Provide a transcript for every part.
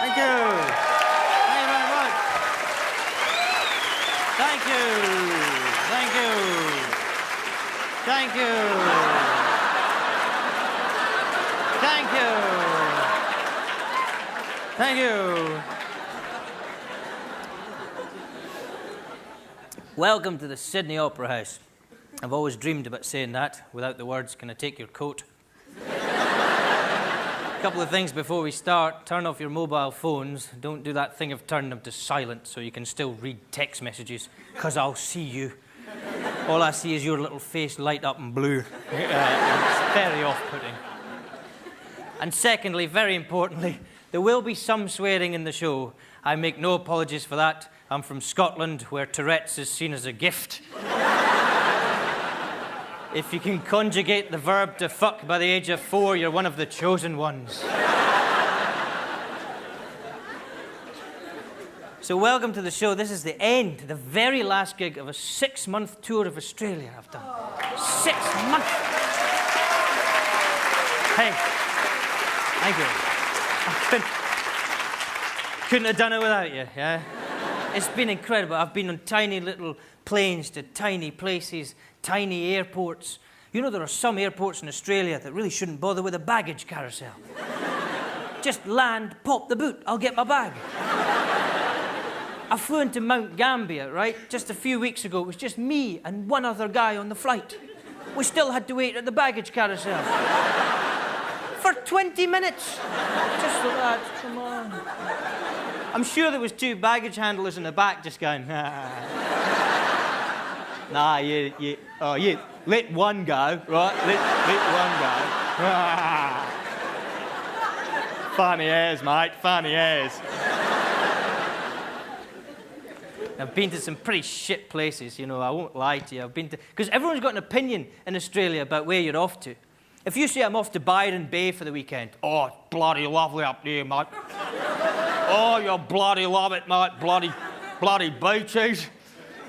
Thank you. Thank you very much. Thank you. Thank you. Thank you. Thank you. Thank you. Welcome to the Sydney Opera House. I've always dreamed about saying that without the words, "Can I take your coat?" A couple of things before we start. Turn off your mobile phones. Don't do that thing of turning them to silent so you can still read text messages, because I'll see you. All I see is your little face light up in blue. It's very off-putting. And secondly, very importantly, there will be some swearing in the show. I make no apologies for that. I'm from Scotland, where Tourette's is seen as a gift. If you can conjugate the verb to fuck by the age of 4, you're one of the chosen ones. So welcome to the show. This is the end, the very last gig of a 6-month tour of Australia I've done. 6 months. Hey, thank you. I couldn't have done it without you, yeah? It's been incredible. I've been on tiny little planes to tiny places, tiny airports. You know, there are some airports in Australia that really shouldn't bother with a baggage carousel. Just land, pop the boot, I'll get my bag. I flew into Mount Gambier, right? Just a few weeks ago, it was just me and one other guy on the flight. We still had to wait at the baggage carousel. For 20 minutes. Just for that, come on. I'm sure there was 2 baggage handlers in the back just going, nah, you let one go, right? Let one go. Funny as, mate, funny as. I've been to some pretty shit places, you know, I won't lie to you. I've been to... Because everyone's got an opinion in Australia about where you're off to. If you say I'm off to Byron Bay for the weekend, oh, it's bloody lovely up there, mate. Oh, you'll bloody love it, mate. Bloody beaches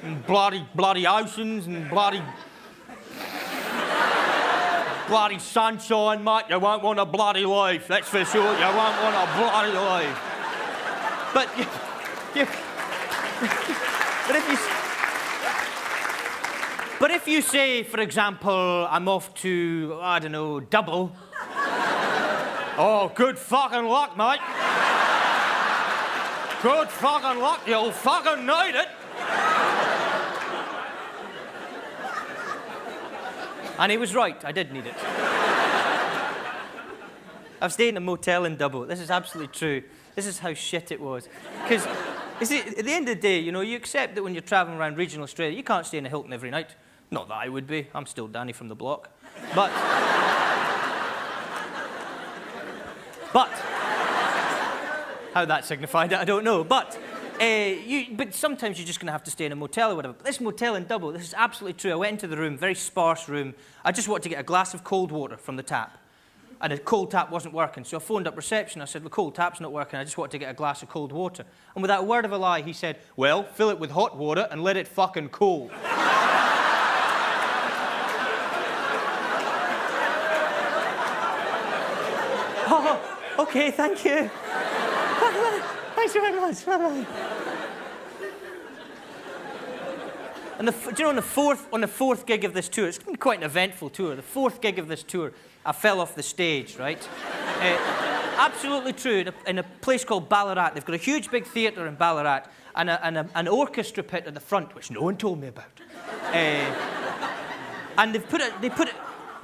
and bloody oceans and bloody sunshine, mate. You won't want to bloody leave, that's for sure. You won't want to bloody leave. But But if you say, for example, I'm off to, I don't know, Double. Oh, good fucking luck, mate. Good fucking luck, you'll fucking need it. And he was right, I did need it. I've stayed in a motel in Double. This is absolutely true. This is how shit it was. Because, you see, at the end of the day, you know, you accept that when you're travelling around regional Australia, you can't stay in a Hilton every night. Not that I would be. I'm still Danny from the block. But how that signified it, I don't know. But sometimes you're just going to have to stay in a motel or whatever. But this motel in Double, this is absolutely true. I went into the room, very sparse room. I just wanted to get a glass of cold water from the tap. And the cold tap wasn't working. So I phoned up reception. I said, the cold tap's not working. I just wanted to get a glass of cold water. And without a word of a lie, he said, well, fill it with hot water and let it fucking cool. Oh, okay, thank you. Thanks very much. And do you know, on the fourth gig of this tour, it's been quite an eventful tour. The 4th gig of this tour, I fell off the stage, right? Absolutely true. In a place called Ballarat, they've got a huge big theatre in Ballarat and an orchestra pit at the front, which no one told me about. And they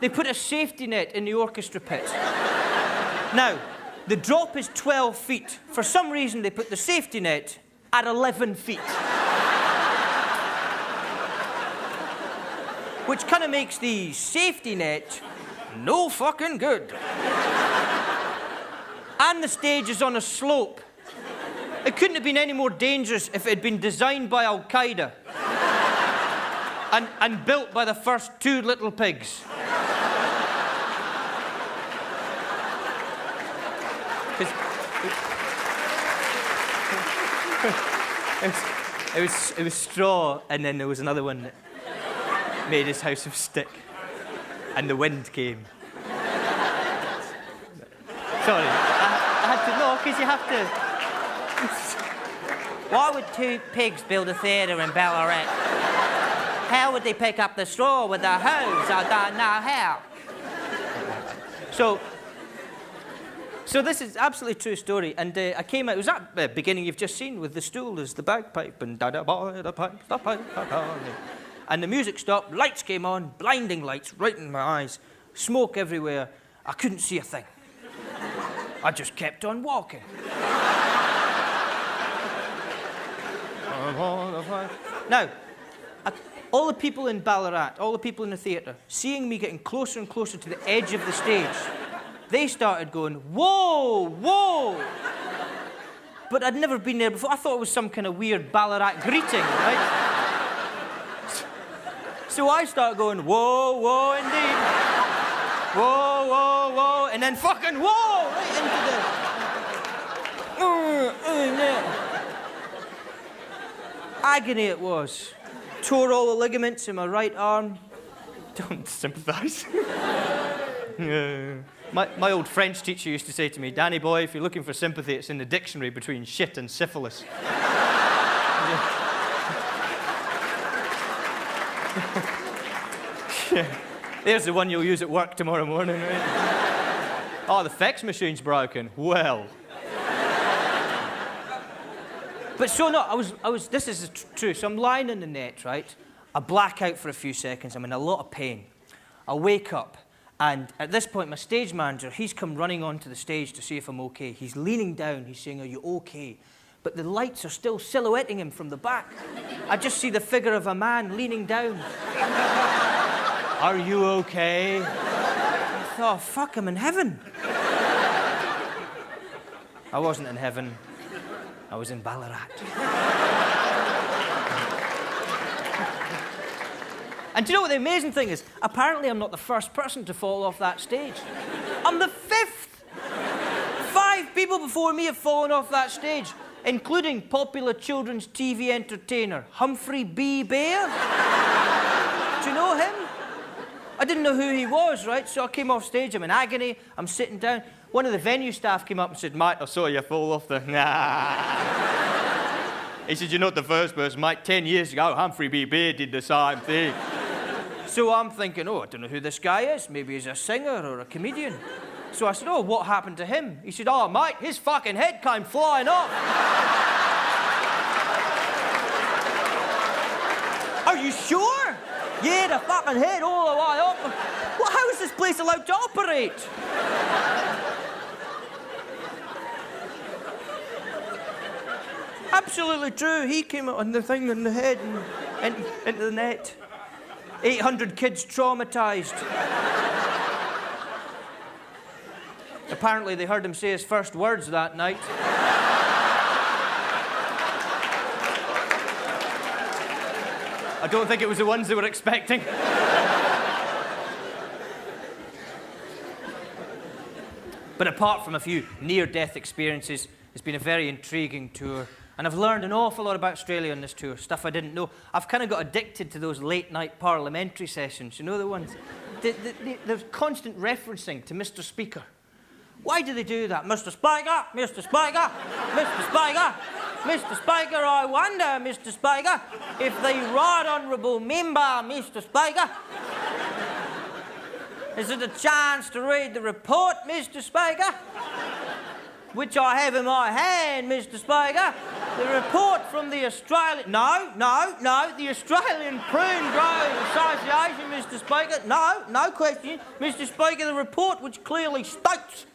put a safety net in the orchestra pit. Now, the drop is 12 feet. For some reason, they put the safety net at 11 feet. Which kind of makes the safety net no fucking good. And the stage is on a slope. It couldn't have been any more dangerous if it had been designed by Al-Qaeda and built by the first 2 little pigs. It was straw, and then there was another one that made his house of stick, and the wind came. Sorry. I had to know, because you have to... Why would two pigs build a theatre in Ballarat? How would they pick up the straw with their hose? I don't know how. So this is absolutely true story, and I came out, it was that beginning you've just seen with the stool, there's the bagpipe, and da-da-ba, the pipe, da pipe, da-da. And the music stopped, lights came on, blinding lights right in my eyes, smoke everywhere, I couldn't see a thing. I just kept on walking. Now, all the people in Ballarat, all the people in the theatre, seeing me getting closer and closer to the edge of the stage, they started going, whoa, whoa. But I'd never been there before. I thought it was some kind of weird Ballarat greeting, right? So I started going, whoa, whoa, indeed. Whoa, whoa, whoa, and then fucking whoa, right into the... Agony it was. Tore all the ligaments in my right arm. Don't sympathise. My old French teacher used to say to me, Danny Boy, if you're looking for sympathy, it's in the dictionary between shit and syphilis. Yeah. There's the one you'll use at work tomorrow morning, right? Oh, the fax machine's broken. Well. But so no, this is true. So I'm lying in the net, right? I black out for a few seconds. I'm in a lot of pain. I wake up, and at this point, my stage manager, he's come running onto the stage to see if I'm okay. He's leaning down. He's saying, are you okay? But the lights are still silhouetting him from the back. I just see the figure of a man leaning down. Are you okay? I thought, oh, fuck, I'm in heaven. I wasn't in heaven. I was in Ballarat. And do you know what the amazing thing is? Apparently I'm not the first person to fall off that stage. I'm the 5th. 5 people before me have fallen off that stage, including popular children's TV entertainer, Humphrey B. Bear. Do you know him? I didn't know who he was, right? So I came off stage, I'm in agony, I'm sitting down. One of the venue staff came up and said, mate, I saw you fall off the... Nah. He said, you're not the first person, mate. 10 years ago, Humphrey B. Bear did the same thing. So I'm thinking, oh, I don't know who this guy is. Maybe he's a singer or a comedian. So I said, oh, what happened to him? He said, oh, mate, his fucking head came flying off. Are you sure? Yeah, the fucking head all the way up. Well, how is this place allowed to operate? Absolutely true. He came out on the thing in the head and into the net. 800 kids traumatised. Apparently they heard him say his first words that night. I don't think it was the ones they were expecting. But apart from a few near-death experiences, it's been a very intriguing tour. And I've learned an awful lot about Australia on this tour, stuff I didn't know. I've kind of got addicted to those late-night parliamentary sessions, you know the ones? There's constant referencing to Mr. Speaker. Why do they do that? Mr. Speaker, Mr. Speaker, Mr. Speaker, Mr. Speaker, I wonder, Mr. Speaker, if the right honourable member, Mr. Speaker, is it a chance to read the report, Mr. Speaker? Which I have in my hand, Mr. Speaker. The report from the Australian... No, the Australian Prune Growers Association, Mr. Speaker. No question. Mr. Speaker, the report which clearly states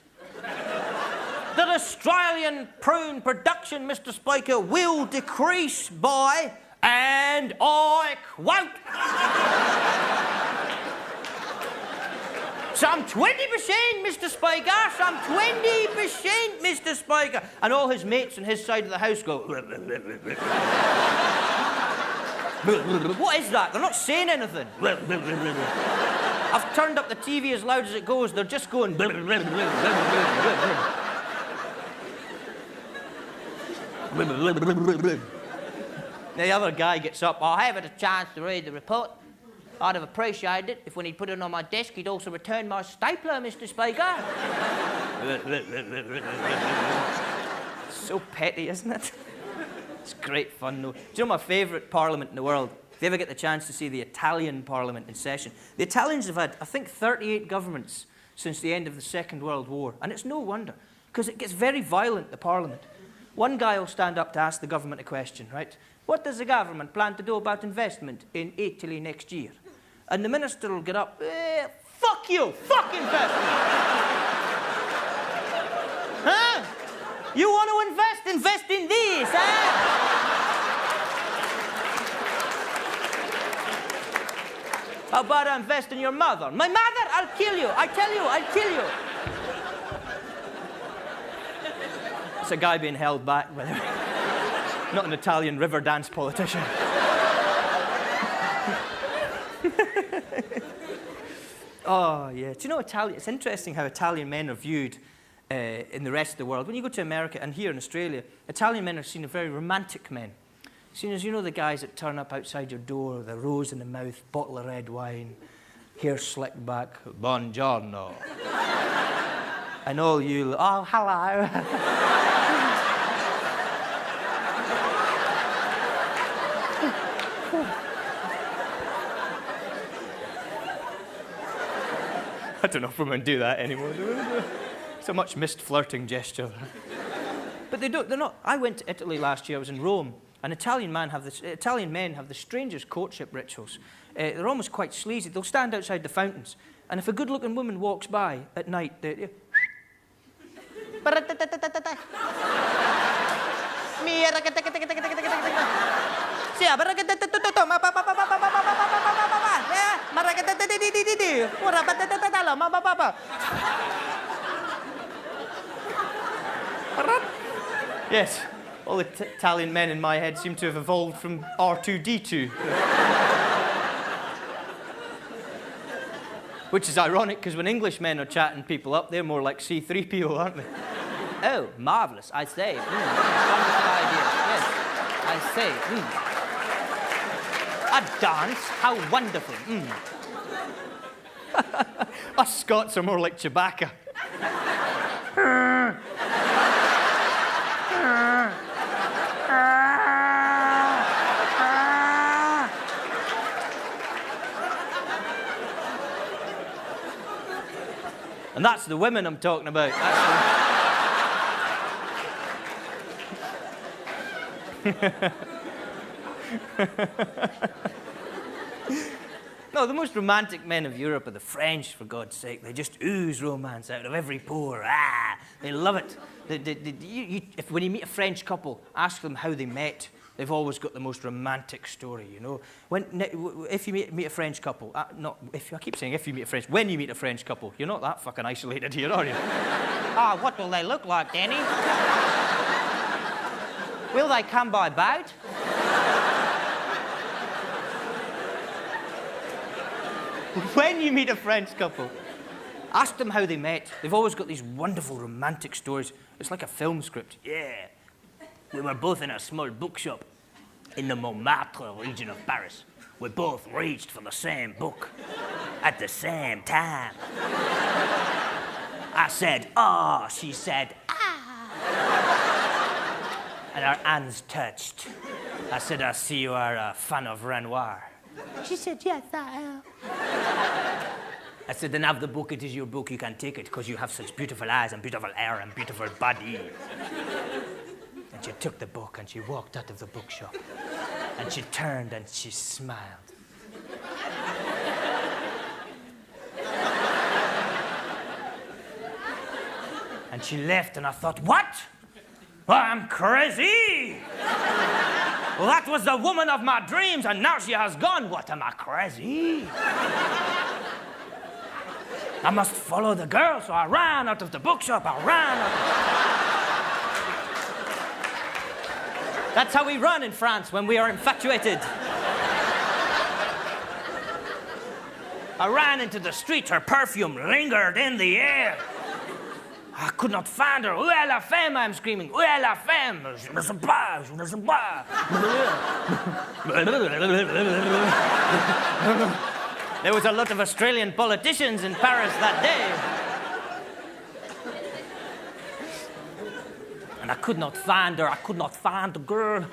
that Australian prune production, Mr. Speaker, will decrease by, and I quote, some 20%, Mr. Speaker, some 20%, Mr. Speaker. And all his mates on his side of the house go... What is that? They're not saying anything. I've turned up the TV as loud as it goes. They're just going... The other guy gets up. I haven't had a chance to read the report. I'd have appreciated it if when he'd put it on my desk, he'd also returned my stapler, Mr. Speaker. So petty, isn't it? It's great fun, though. Do you know my favourite parliament in the world? If you ever get the chance to see the Italian parliament in session, the Italians have had, I think, 38 governments since the end of the Second World War. And it's no wonder, because it gets very violent, the parliament. One guy will stand up to ask the government a question, right? What does the government plan to do about investment in Italy next year? And the minister will get up, fuck you, fuck investment. Huh? You want to invest? Invest in this, huh? How about I invest in your mother? My mother? I'll kill you. I tell you, I'll kill you. It's a guy being held back, by the way. Not an Italian river dance politician. Oh, yeah. Do you know it's interesting how Italian men are viewed in the rest of the world. When you go to America and here in Australia, Italian men are seen as very romantic men. Seen as, you know, the guys that turn up outside your door, the rose in the mouth, bottle of red wine, hair slicked back, buongiorno. And all you, oh, hello. I don't know if women do that anymore. So much missed flirting gesture. But they're not. I went to Italy last year. I was in Rome. And Italian men have the strangest courtship rituals. They're almost quite sleazy. They'll stand outside the fountains, and if a good-looking woman walks by at night, they... Yes. All the Italian men in my head seem to have evolved from R2-D2. Which is ironic, because when English men are chatting people up, they're more like C-3PO, aren't they? Oh, marvellous, I say. Wonderful idea. Yes, I say. A dance? How wonderful. Us Scots are more like Chewbacca. And that's the women I'm talking about. No, the most romantic men of Europe are the French, for God's sake. They just ooze romance out of every pore. Ah, they love it. When you meet a French couple, ask them how they met. They've always got the most romantic story, you know. If you meet a French couple, I keep saying if you meet a French, when you meet a French couple, you're not that fucking isolated here, are you? Ah, what will they look like, Danny? Will they come by boat? When you meet a French couple, ask them how they met. They've always got these wonderful romantic stories. It's like a film script. Yeah. We were both in a small bookshop in the Montmartre region of Paris. We both reached for the same book at the same time. I said, oh, she said, ah. And our hands touched. I said, I see you are a fan of Renoir. She said, yes, I am. I said, then have the book. It is your book. You can take it because you have such beautiful eyes and beautiful hair and beautiful body. And she took the book and she walked out of the bookshop. And she turned and she smiled. And she left and I thought, what? Well, I'm crazy. Well, that was the woman of my dreams and now she has gone. What, am I crazy? I must follow the girl, so I ran out of the bookshop. That's how we run in France when we are infatuated. I ran into the street. Her perfume lingered in the air. I could not find her. Où est la femme? I'm screaming. Où est la femme? Je ne sais pas. Je ne sais pas. There was a lot of Australian politicians in Paris that day. And I could not find her. I could not find the girl.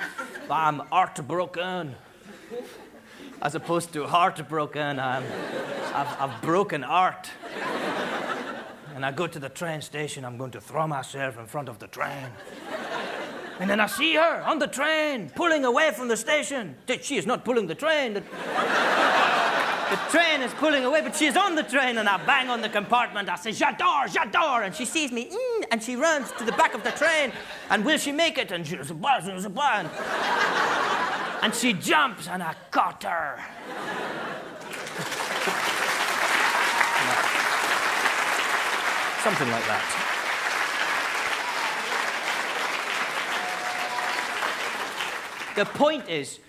I'm heartbroken. As opposed to heartbroken, I've broken art. And I go to the train station. I'm going to throw myself in front of the train. And then I see her on the train, pulling away from the station. She is not pulling the train. The train is pulling away, but she is on the train, and I bang on the compartment. I say, j'adore, j'adore. And she sees me, and she runs to the back of the train. And will she make it? And she goes, and she jumps, and I caught her. Something like that. The point is,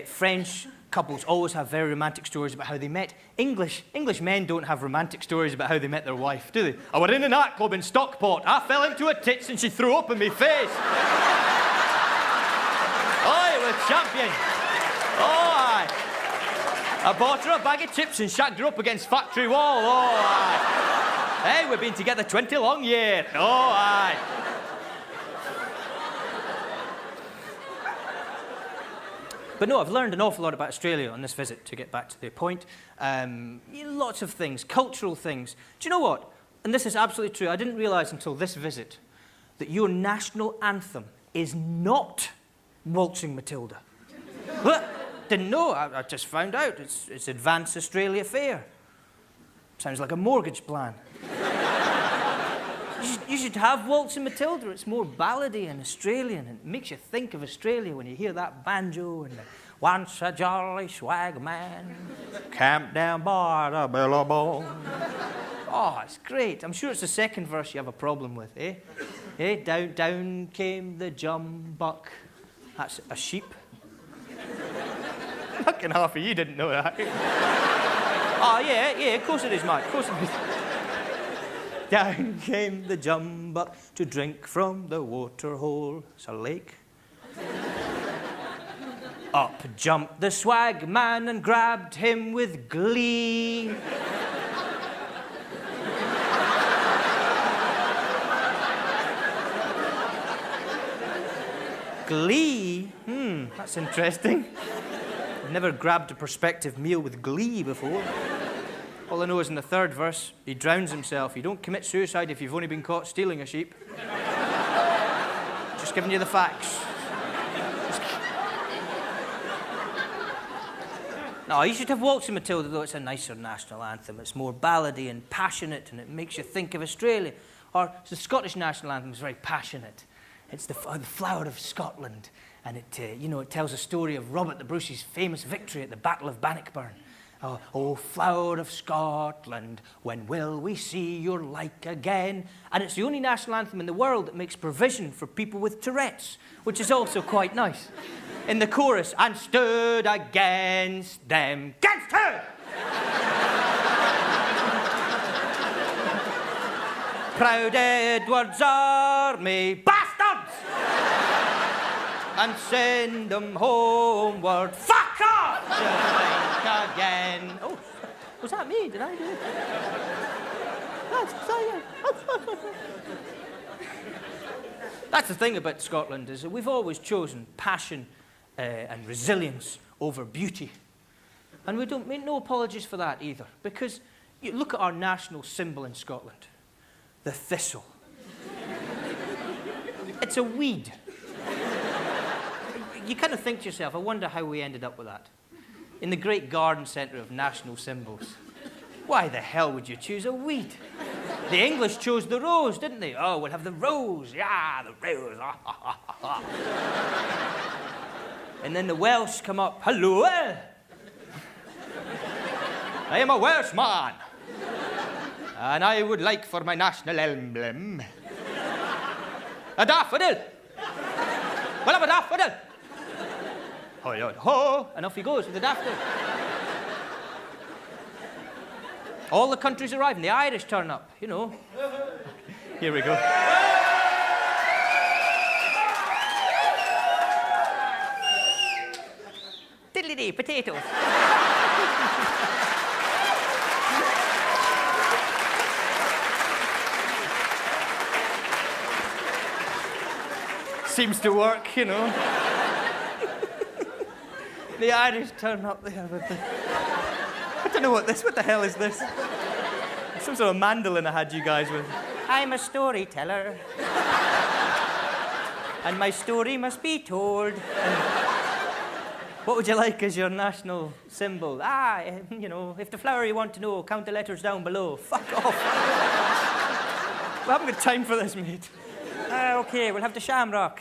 French couples always have very romantic stories about how they met. English men don't have romantic stories about how they met their wife, do they? I were in a nightclub in Stockport. I fell into her tits and she threw up in my face. Oh, it was champion. Oh, aye. I bought her a bag of chips and shagged her up against factory wall. Oh, aye. Hey, we've been together 20 long years. Oh, aye. But no, I've learned an awful lot about Australia on this visit, to get back to the point. Lots of things, cultural things. Do you know what? And this is absolutely true. I didn't realise until this visit that your national anthem is not Waltzing Matilda. Didn't know. I just found out. It's Advance Australia Fair. Sounds like a mortgage plan. You should have Waltzing Matilda. It's more ballady and Australian, and it makes you think of Australia when you hear that banjo and the once a jolly swag man camped down by the billabong. Oh, it's great. I'm sure it's the second verse you have a problem with, eh? Down came the jumbuck. That's a sheep. Fucking half of you didn't know that. Oh, yeah, of course it is, mate. Of course it is. Down came the jumbuck to drink from the water hole. It's a lake. Up jumped the swag man and grabbed him with glee. Glee? That's interesting. I've never grabbed a prospective meal with glee before. All I know is in the third verse, he drowns himself. You don't commit suicide if you've only been caught stealing a sheep. Just giving you the facts. No, you should have Waltzing Matilda, though. It's a nicer national anthem. It's more ballady and passionate, and it makes you think of Australia. Or the Scottish national anthem is very passionate. It's the flower of Scotland, and it tells a story of Robert the Bruce's famous victory at the Battle of Bannockburn. Oh, flower of Scotland, when will we see your like again? And it's the only national anthem in the world that makes provision for people with Tourette's, which is also quite nice. In the chorus, and stood against them. Against who? Proud Edward's army, bastards! And send them homeward. Fuck off! Again. Oh, was that me? Did I do it? That's the thing about Scotland, is that we've always chosen passion and resilience over beauty. And we don't make no apologies for that either, because you look at our national symbol in Scotland, the thistle. It's a weed. You kind of think to yourself, I wonder how we ended up with that. In the great garden centre of national symbols. Why the hell would you choose a weed? The English chose the rose, didn't they? Oh, we'll have the rose. Yeah, the rose. And then the Welsh come up. Hello. I am a Welshman. And I would like for my national emblem a daffodil. We'll have a daffodil. Ho, Lord, ho! And off he goes with the daffodil. All the countries arrive, and the Irish turn up, you know. Here we go. Diddly-dee, potatoes. Seems to work, you know. The Irish turn up there with the... I don't know what the hell is this? Some sort of mandolin I had you guys with. I'm a storyteller. And my story must be told. What would you like as your national symbol? You know, if the flower you want to know, count the letters down below. Fuck off. We haven't got time for this, mate. OK, we'll have the shamrock.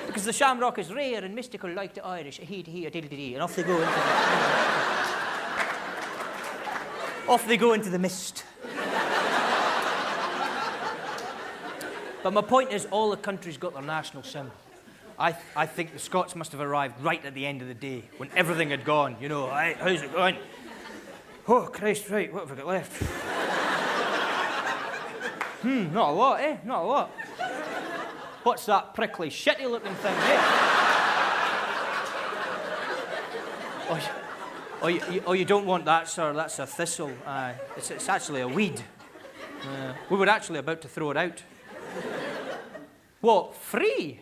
Because the shamrock is rare and mystical like the Irish. A he, a diddle-dee, and off they go into the... Off they go into the mist. But my point is, all the countries got their national symbol. I think the Scots must have arrived right at the end of the day, when everything had gone. You know, right, how's it going? Oh, Christ, right, what have we got left? Not a lot, eh? Not a lot. What's that prickly, shitty-looking thing, eh? Oh, you don't want that, sir. That's a thistle. It's actually a weed. We were actually about to throw it out. What, free?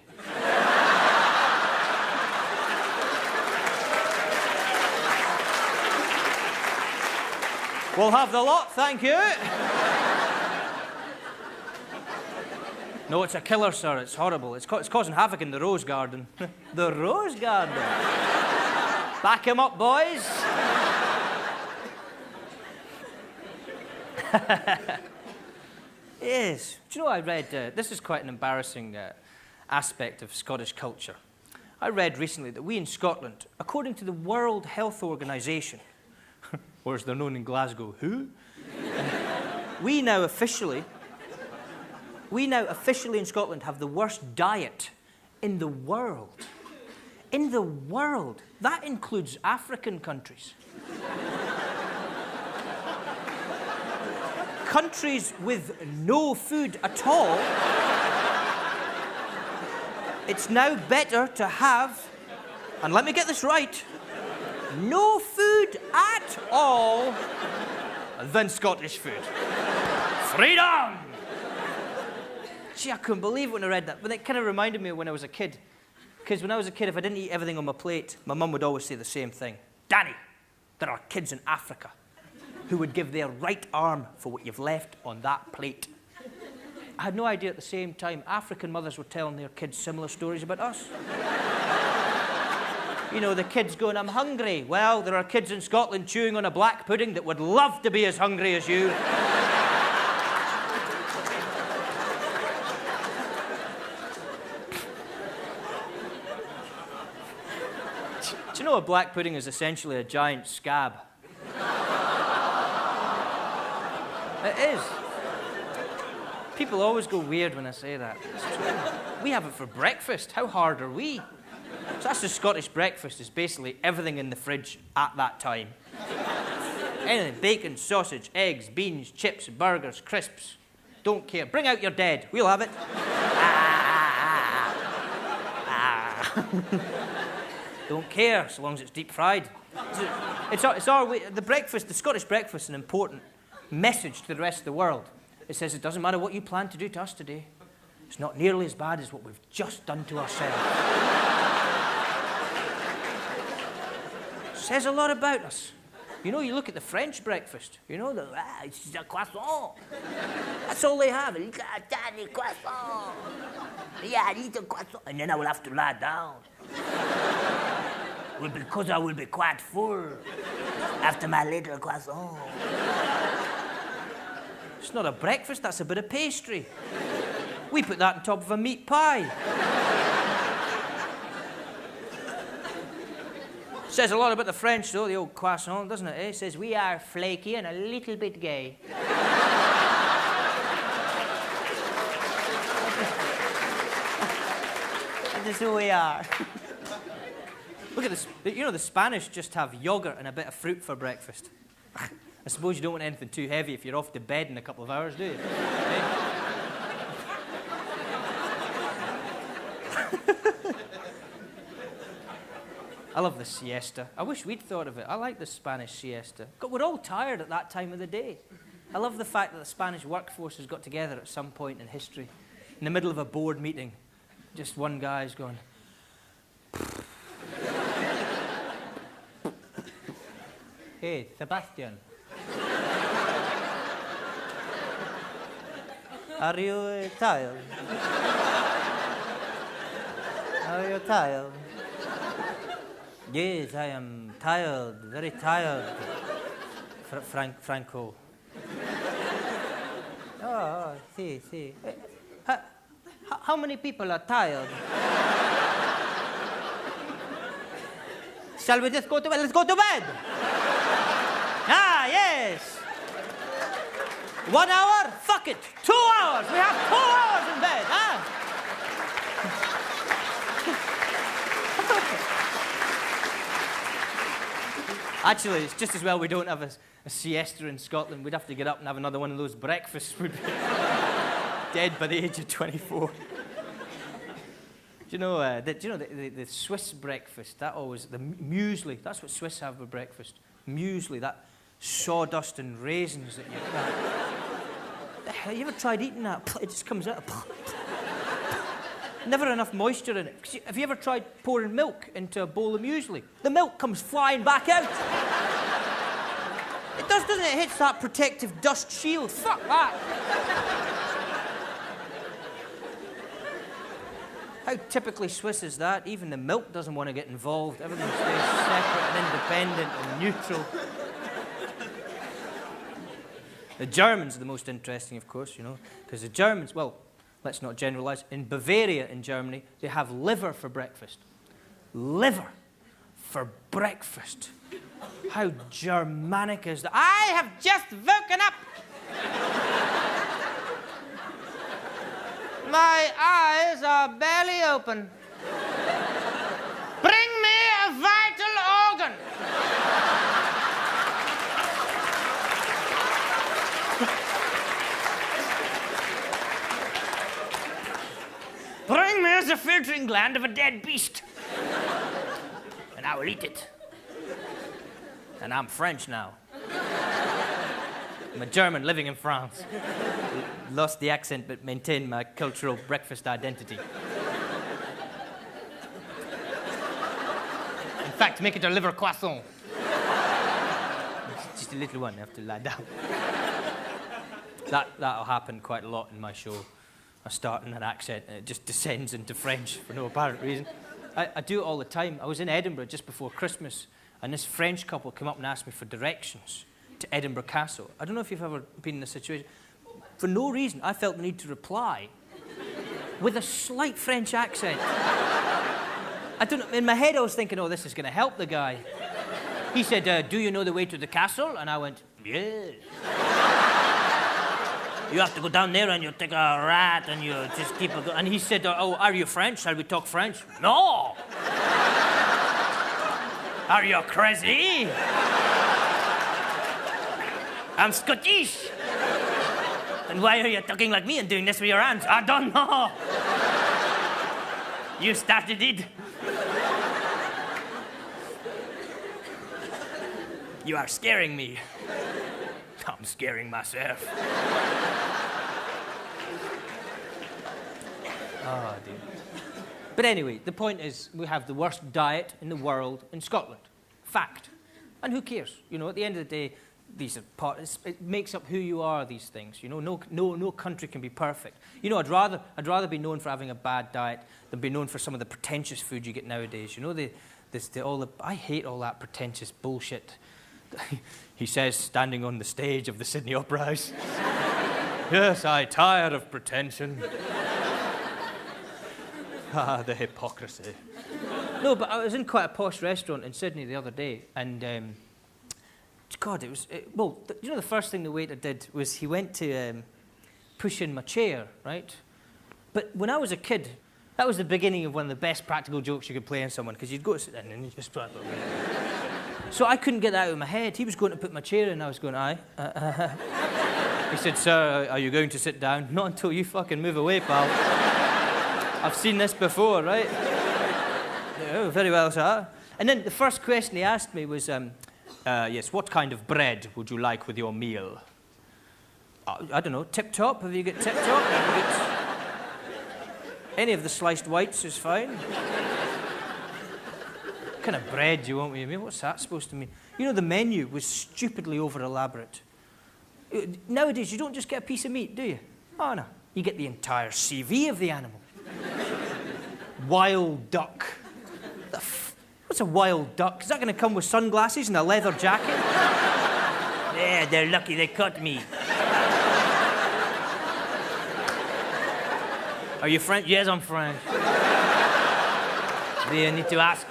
We'll have the lot, thank you. No, it's a killer, sir. It's horrible. It's causing havoc in the rose garden. The rose garden. Back him up, boys. Yes. Do you know, I read, this is quite an embarrassing aspect of Scottish culture. I read recently that we in Scotland, according to the World Health Organization, or as they're known in Glasgow, who? we now officially in Scotland have the worst diet in the world. In the world. That includes African countries. Countries with no food at all. It's now better to have, and let me get this right, no food at all than Scottish food. Freedom! Gee, I couldn't believe it when I read that. But it kind of reminded me of when I was a kid. Because when I was a kid, if I didn't eat everything on my plate, my mum would always say the same thing. Danny, there are kids in Africa who would give their right arm for what you've left on that plate. I had no idea at the same time African mothers were telling their kids similar stories about us. You know, the kids going, I'm hungry. Well, there are kids in Scotland chewing on a black pudding that would love to be as hungry as you. Do you know a black pudding is essentially a giant scab? It is. People always go weird when I say that. It's true. We have it for breakfast. How hard are we? So that's the Scottish breakfast. Is basically everything in the fridge at that time. Anything. Bacon, sausage, eggs, beans, chips, burgers, crisps. Don't care. Bring out your dead. We'll have it. Don't care, so long as it's deep fried. It's our way. The breakfast, the Scottish breakfast, is an important message to the rest of the world. It says it doesn't matter what you plan to do to us today. It's not nearly as bad as what we've just done to ourselves. It says a lot about us. You know, you look at the French breakfast. You know, it's a croissant. That's all they have. A little tiny croissant. Yeah, a little croissant. And then I will have to lie down. Well, because I will be quite full after my little croissant. It's not a breakfast, that's a bit of pastry. We put that on top of a meat pie. Says a lot about the French, though, the old croissant, doesn't it? It says we are flaky and a little bit gay. That is who we are. Look at this. You know, the Spanish just have yogurt and a bit of fruit for breakfast. I suppose you don't want anything too heavy if you're off to bed in a couple of hours, do you? I love the siesta. I wish we'd thought of it. I like the Spanish siesta. We're all tired at that time of the day. I love the fact that the Spanish workforce has got together at some point in history in the middle of a board meeting. Just one guy's going... Hey, Sebastian. Are you tired? Are you tired? Yes, I am tired, very tired. Franco. Oh, see. How many people are tired? Shall we just go to bed? Let's go to bed! Ah, yes! 1 hour? Fuck it! 2 hours! We have 2 hours in bed, huh? Actually, it's just as well we don't have a siesta in Scotland. We'd have to get up and have another one of those breakfasts. We'd be dead by the age of 24. Do you know the Swiss breakfast? That always, the muesli, that's what Swiss have for breakfast. Muesli, that sawdust and raisins that you ever tried eating that? It just comes out. Never enough moisture in it. Have you ever tried pouring milk into a bowl of muesli? The milk comes flying back out. It does, doesn't it? It hits that protective dust shield. Fuck that. How typically Swiss is that? Even the milk doesn't want to get involved. Everything stays separate and independent and neutral. The Germans are the most interesting, of course, you know, because the Germans, well, let's not generalize. In Bavaria, in Germany, they have liver for breakfast. Liver for breakfast. How Germanic is that? I have just woken up. My eyes are barely open. Bring me a vital organ. Bring me the filtering gland of a dead beast. And I will eat it. And I'm French now. I'm a German living in France. Lost the accent, but maintained my cultural breakfast identity. In fact, make it a liver croissant. Just a little one, I have to lie down. That'll happen quite a lot in my show. I start in an accent and it just descends into French for no apparent reason. I do it all the time. I was in Edinburgh just before Christmas, and this French couple came up and asked me for directions to Edinburgh Castle. I don't know if you've ever been in a situation. For no reason, I felt the need to reply with a slight French accent. I don't know, in my head I was thinking, oh, this is going to help the guy. He said, do you know the way to the castle? And I went, yes. You have to go down there and you take a rat and you just keep it going. And he said, oh, are you French? Shall we talk French? No! Are you crazy? I'm Scottish. And why are you talking like me and doing this with your hands? I don't know. You started it. You are scaring me. I'm scaring myself. Oh, dear. But anyway, the point is we have the worst diet in the world in Scotland. Fact. And who cares? You know, at the end of the day, these are it makes up who you are, these things. You know, no country can be perfect. You know, I'd rather be known for having a bad diet than be known for some of the pretentious food you get nowadays. You know, I hate all that pretentious bullshit. He says, standing on the stage of the Sydney Opera House. Yes, I tire of pretension. Ah, the hypocrisy. No, but I was in quite a posh restaurant in Sydney the other day, and God, you know, the first thing the waiter did was he went to push in my chair, right? But when I was a kid, that was the beginning of one of the best practical jokes you could play on someone, because you'd go to sit down and you just... So I couldn't get that out of my head. He was going to put my chair in, and I was going, aye. He said, sir, are you going to sit down? Not until you fucking move away, pal. I've seen this before, right? Oh, very well, sir. And then the first question he asked me was, yes, what kind of bread would you like with your meal? I don't know, tip-top? Have you got tip-top? Any of the sliced whites is fine. What kind of bread do you want with me? What's that supposed to mean? You know, the menu was stupidly over-elaborate. Nowadays, you don't just get a piece of meat, do you? Oh, no. You get the entire CV of the animal. Wild duck. What's a wild duck? Is that going to come with sunglasses and a leather jacket? Yeah, they're lucky they caught me. Are you French? Yes, I'm French. Do you need to ask?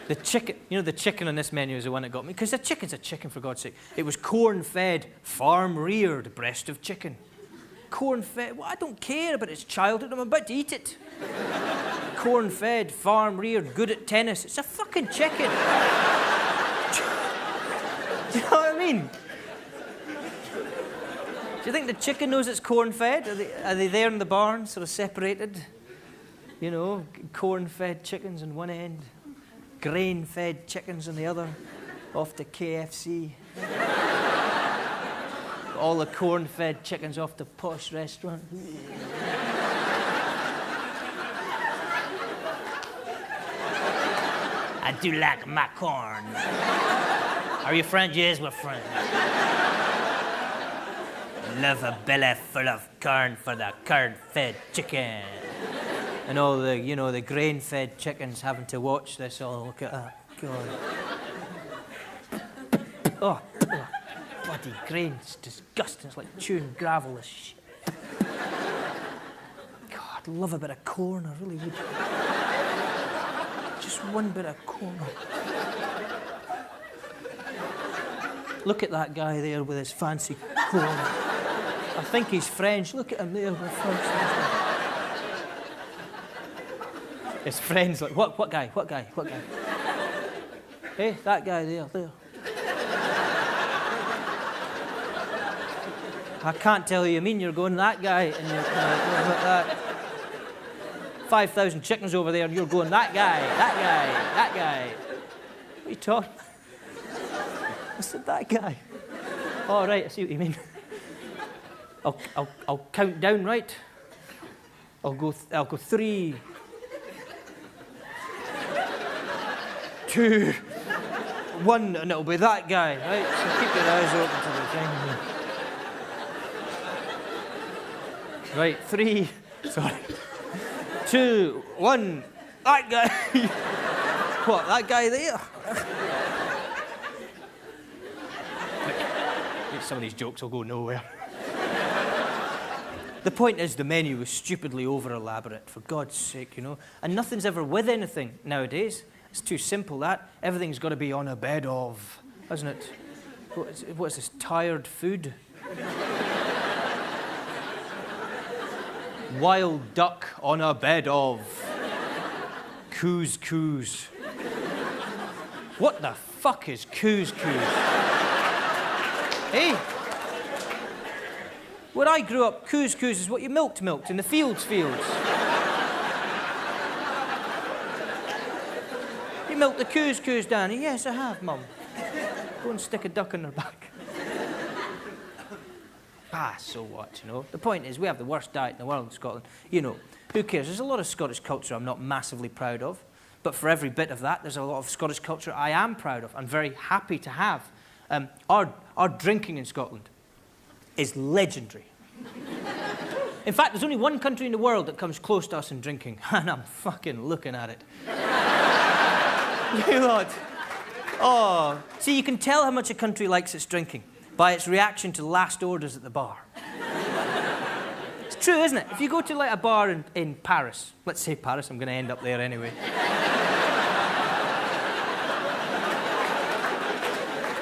The chicken, you know, the chicken on this menu is the one that got me. Because the chicken's a chicken, for God's sake. It was corn-fed, farm-reared breast of chicken. Corn-fed, well, I don't care about its childhood. I'm about to eat it. Corn-fed, farm-reared, good at tennis. It's a fucking chicken. Do you know what I mean? Do you think the chicken knows it's corn-fed? Are they there in the barn, sort of separated? You know, corn-fed chickens on one end, grain-fed chickens on the other, off to KFC. All the corn-fed chickens off to posh restaurant. I do like my corn. Are you French? Yes, we're French. Love a belly full of corn for the corn-fed chicken. And all the, you know, the grain-fed chickens having to watch this. Oh, look at that. God. Oh, bloody grain. It's disgusting. It's like chewing gravel, this shit. God, I'd love a bit of corn. I really would. Just one bit of corn. Look at that guy there with his fancy corn. I think he's French. Look at him there with French. His friend's like, what guy? What guy? What guy? Hey, that guy there. I can't tell you mean. You're going, that guy, and you're going like that. 5,000 chickens over there, and you're going, that guy, that guy, that guy. What are you talking? I said, that guy. Oh, right, I see what you mean. I'll count down, right? I'll go 3, 2, 1, and it'll be that guy, right? So keep your eyes open to the thing. Right, 3, sorry. 2, 1, that guy. What, that guy there? Some of these jokes will go nowhere. The point is, the menu was stupidly over-elaborate, for God's sake, you know. And nothing's ever with anything nowadays. It's too simple, that. Everything's got to be on a bed of, hasn't it? What is this, tired food? Wild duck on a bed of. Couscous. What the fuck is couscous? Hey? When I grew up, couscous is what you milked in the fields. You milked the couscous, Danny? Yes, I have, Mum. Go and stick a duck in their back. So what, you know? The point is, we have the worst diet in the world in Scotland. You know, who cares? There's a lot of Scottish culture I'm not massively proud of, but for every bit of that, there's a lot of Scottish culture I am proud of. I'm very happy to have. Our drinking in Scotland is legendary. In fact, there's only one country in the world that comes close to us in drinking, and I'm fucking looking at it. You lot. Oh, see, you can tell how much a country likes its drinking by its reaction to last orders at the bar. It's true, isn't it? If you go to, like, a bar in Paris, let's say Paris, I'm going to end up there anyway.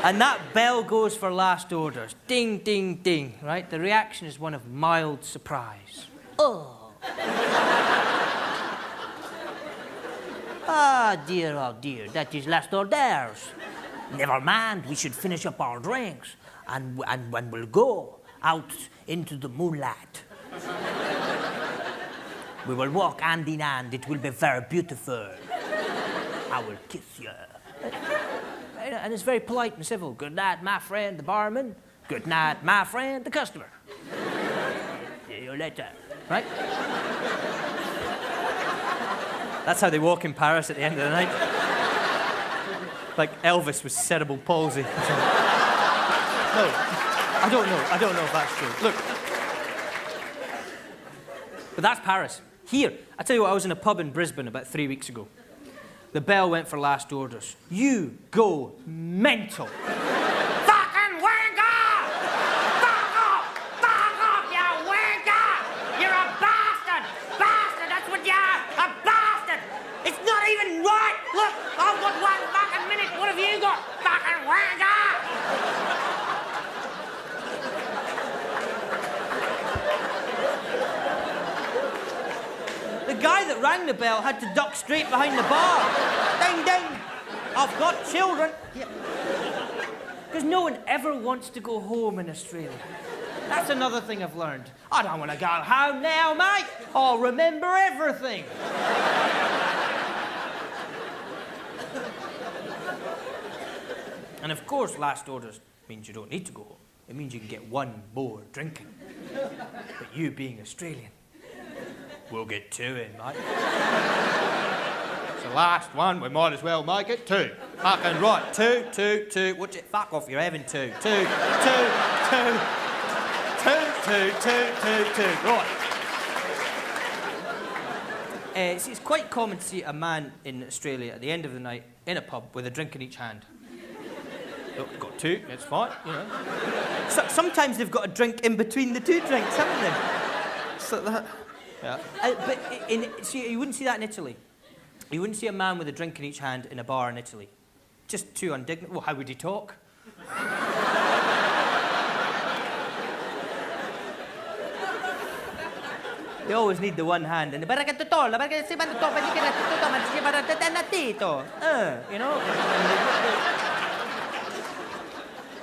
And that bell goes for last orders. Ding, ding, ding, right? The reaction is one of mild surprise. Oh. Ah, oh dear, that is last orders. Never mind, we should finish up our drinks, and when we'll go out into the moonlight. We will walk hand in hand, it will be very beautiful. I will kiss you. And it's very polite and civil. Good night, my friend, the barman. Good night, my friend, the customer. see you later. Right? That's how they walk in Paris at the end of the night. Like Elvis with cerebral palsy. No, I don't know if that's true. Look. But that's Paris. Here, I tell you what, I was in a pub in Brisbane about 3 weeks ago. The bell went for last orders. You go mental. Fucking wanker! Fuck off! Fuck off, you wanker! You're a bastard! Bastard, that's what you are! A bastard! It's not even right! Look, I've got 1 fucking minute. What have you got? Fucking wanker! The guy that rang the bell had to duck straight behind the bar. Ding, ding. I've got children. Because no one ever wants to go home in Australia. That's another thing I've learned. I don't want to go home now, mate. I'll remember everything. And of course, last orders means you don't need to go home. It means you can get one more drinking. But you being Australian, we'll get 2 in, mate. It's the last one, we might as well make it 2. Fucking right, 2, 2, 2. What's it? Fuck off, you're having 2. 2, 2, 2. 2, 2, 2, 2, 2. Right. See, it's quite common to see a man in Australia at the end of the night in a pub with a drink in each hand. Look, got 2, it's fine, you know. So, sometimes they've got a drink in between the 2 drinks, haven't they? So that... Yeah. But see, you wouldn't see that in Italy. You wouldn't see a man with a drink in each hand in a bar in Italy. Just too indignant. Well, how would he talk? They always need the one hand. And you know?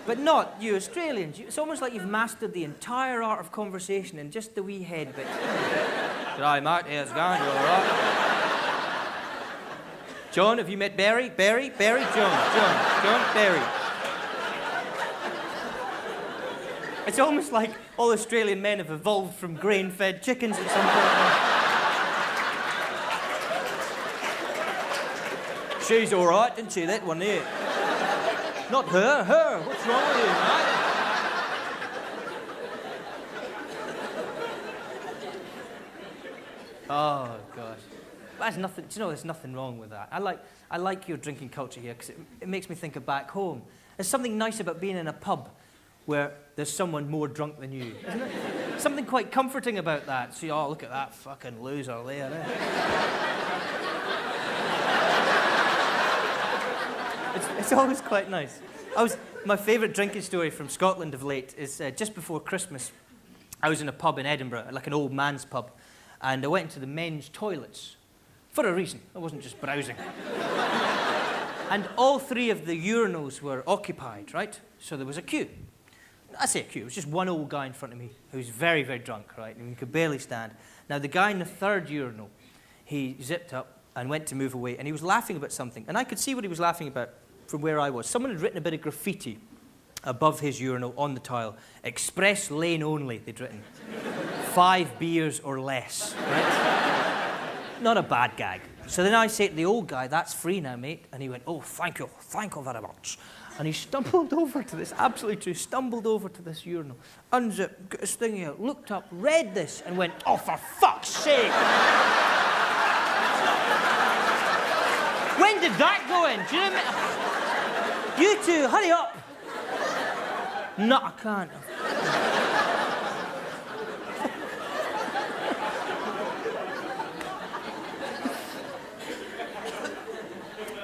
But not you Australians. It's almost like you've mastered the entire art of conversation in just the wee head bit. G'day, mate. How's it going? You all right? John, have you met Barry? Barry? Barry? John, Barry. It's almost like all Australian men have evolved from grain-fed chickens at some point. She's all right, didn't she, that one there? Not her, her. What's wrong with you, mate? Oh, gosh. There's nothing, do you know, there's nothing wrong with that. I like your drinking culture here because it makes me think of back home. There's something nice about being in a pub where there's someone more drunk than you, isn't it? Something quite comforting about that. See, oh, look at that fucking loser there. It's always quite nice. My favourite drinking story from Scotland of late is just before Christmas. I was in a pub in Edinburgh, like an old man's pub, and I went into the men's toilets for a reason. I wasn't just browsing. And all 3 of the urinals were occupied, right? So there was a queue. I say a queue, it was just one old guy in front of me who was very, very drunk, right? And he could barely stand. Now, the guy in the 3rd urinal, he zipped up and went to move away, and he was laughing about something. And I could see what he was laughing about from where I was. Someone had written a bit of graffiti above his urinal on the tile. Express lane only, they'd written. 5 beers or less, right? Not a bad gag. So then I say to the old guy, that's free now, mate. And he went, oh, thank you very much. And he stumbled over to this, absolutely true, stumbled over to this urinal, unzipped, got his thing out, looked up, read this, and went, oh, for fuck's sake! When did that go in? Do you know? You two, hurry up! No, I can't.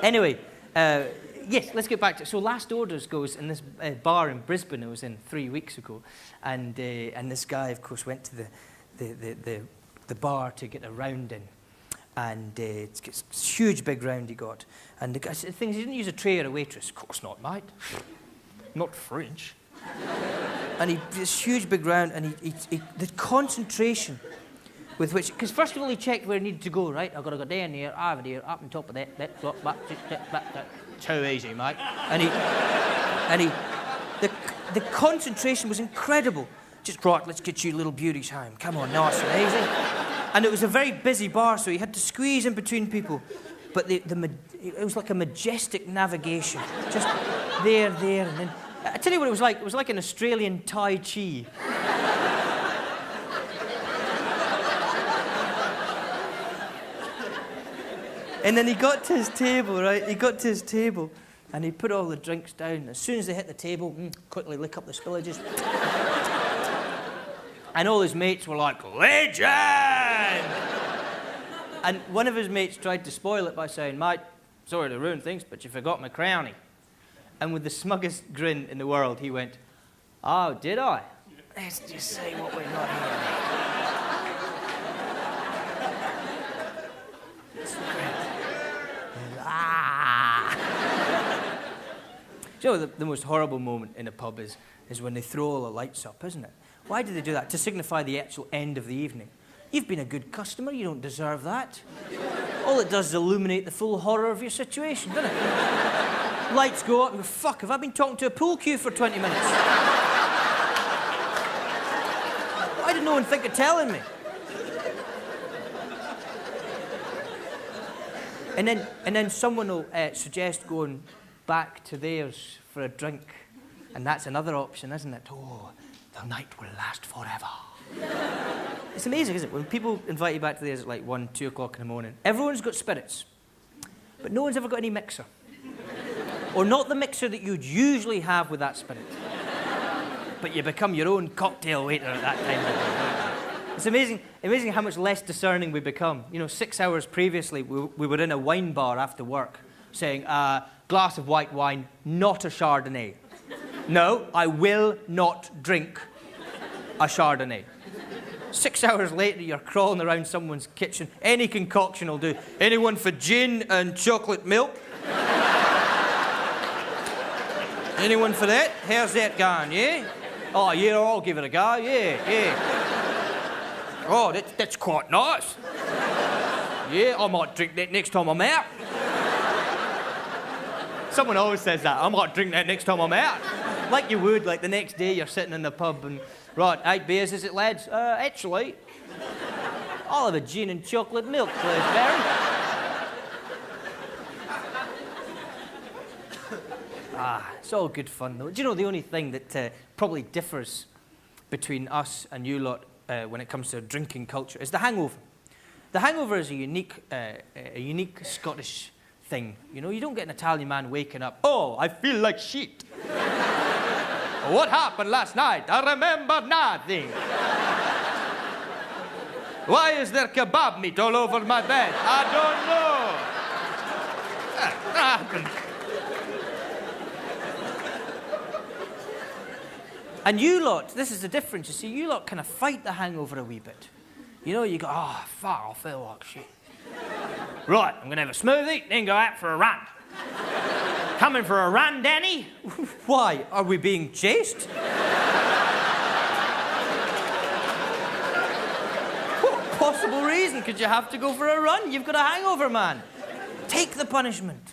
Anyway, yes, let's get back to it. So last orders goes in this bar in Brisbane I was in 3 weeks ago, and this guy, of course, went to the bar to get a round in, and it's a huge big round he got. And the guy said, the thing is, he didn't use a tray or a waitress. Of course not, mate. Not French. And this huge big round, and the concentration with which, because first of all he checked where he needed to go, right? I've got to go down here, over there, up on top of that, back, too easy, mate. And the concentration was incredible. Just, right, let's get you little beauties home. Come on, nice and easy. And it was a very busy bar, so he had to squeeze in between people. But it was like a majestic navigation. Just there, and then... I tell you what it was like. It was like an Australian Tai Chi. And then he got to his table, right? He got to his table, and he put all the drinks down. As soon as they hit the table, quickly lick up the spillages. And all his mates were like, legend! And one of his mates tried to spoil it by saying, mate, sorry to ruin things, but you forgot my crownie. And with the smuggest grin in the world, he went, oh, did I? Let's just say what we're not here. Do you know the most horrible moment in a pub is when they throw all the lights up, isn't it? Why do they do that? To signify the actual end of the evening. You've been a good customer, you don't deserve that. All it does is illuminate the full horror of your situation, doesn't it? Lights go up and go, fuck, have I been talking to a pool cue for 20 minutes? Why did no one think of telling me? And then someone will suggest going back to theirs for a drink. And that's another option, isn't it? Oh, the night will last forever. It's amazing, isn't it? When people invite you back to theirs at like 1, 2 o'clock in the morning, everyone's got spirits, but no one's ever got any mixer. Or not the mixer that you'd usually have with that spirit. But you become your own cocktail waiter at that time of the day. It's amazing how much less discerning we become. You know, 6 hours previously, we were in a wine bar after work saying, glass of white wine, not a Chardonnay. No, I will not drink a Chardonnay. 6 hours later, you're crawling around someone's kitchen. Any concoction will do. Anyone for gin and chocolate milk? Anyone for that? How's that going, yeah? Oh, yeah, I'll give it a go, yeah. Oh, that's quite nice. Yeah, I might drink that next time I'm out. Someone always says that. I might drink that next time I'm out. Like you would, like the next day you're sitting in the pub and, right, 8 beers, is it, lads? Actually, I'll have a gin and chocolate milk, please, Barry. It's all good fun, though. Do you know the only thing that probably differs between us and you lot when it comes to drinking culture is the hangover. The hangover is a unique Scottish thing. You know, you don't get an Italian man waking up, oh, I feel like shit. What happened last night? I remember nothing. Why is there kebab meat all over my bed? I don't know. What happened? And you lot, this is the difference, you see, you lot kind of fight the hangover a wee bit. You know, you go, oh, fuck, I feel like shit. Right, I'm going to have a smoothie, then go out for a run. Coming for a run, Danny? Why? Are we being chased? What possible reason could you have to go for a run? You've got a hangover, man. Take the punishment.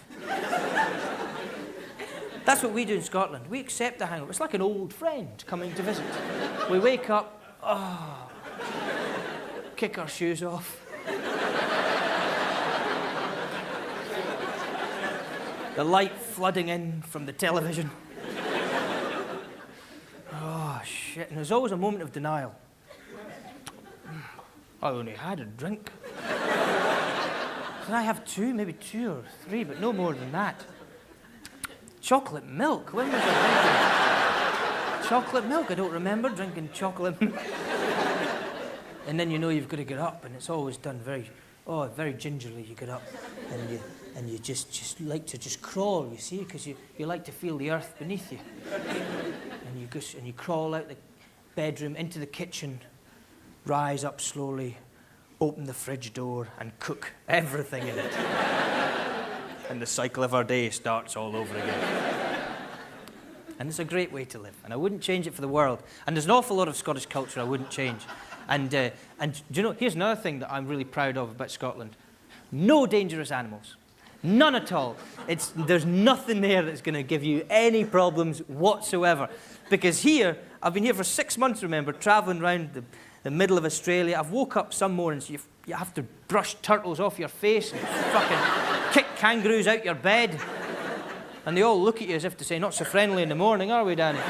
That's what we do in Scotland. We accept the hangover. It's like an old friend coming to visit. We wake up, kick our shoes off. The light flooding in from the television. Oh, shit. And there's always a moment of denial. I only had a drink. Can I have 2, maybe 2 or 3, but no more than that? Chocolate milk? When was I drinking chocolate milk? I don't remember drinking chocolate milk. And then you know you've got to get up, and it's always done very gingerly. You get up, and you just like to just crawl, you see, because you like to feel the earth beneath you. And you crawl out the bedroom into the kitchen, rise up slowly, open the fridge door, and cook everything in it. And the cycle of our day starts all over again. And it's a great way to live, and I wouldn't change it for the world. And there's an awful lot of Scottish culture I wouldn't change. And do you know, here's another thing that I'm really proud of about Scotland. No dangerous animals. None at all. There's nothing there that's going to give you any problems whatsoever. Because here, I've been here for 6 months, remember, travelling around the middle of Australia. I've woke up some mornings, you have to brush turtles off your face and fucking kick kangaroos out your bed. And they all look at you as if to say, not so friendly in the morning, are we, Danny?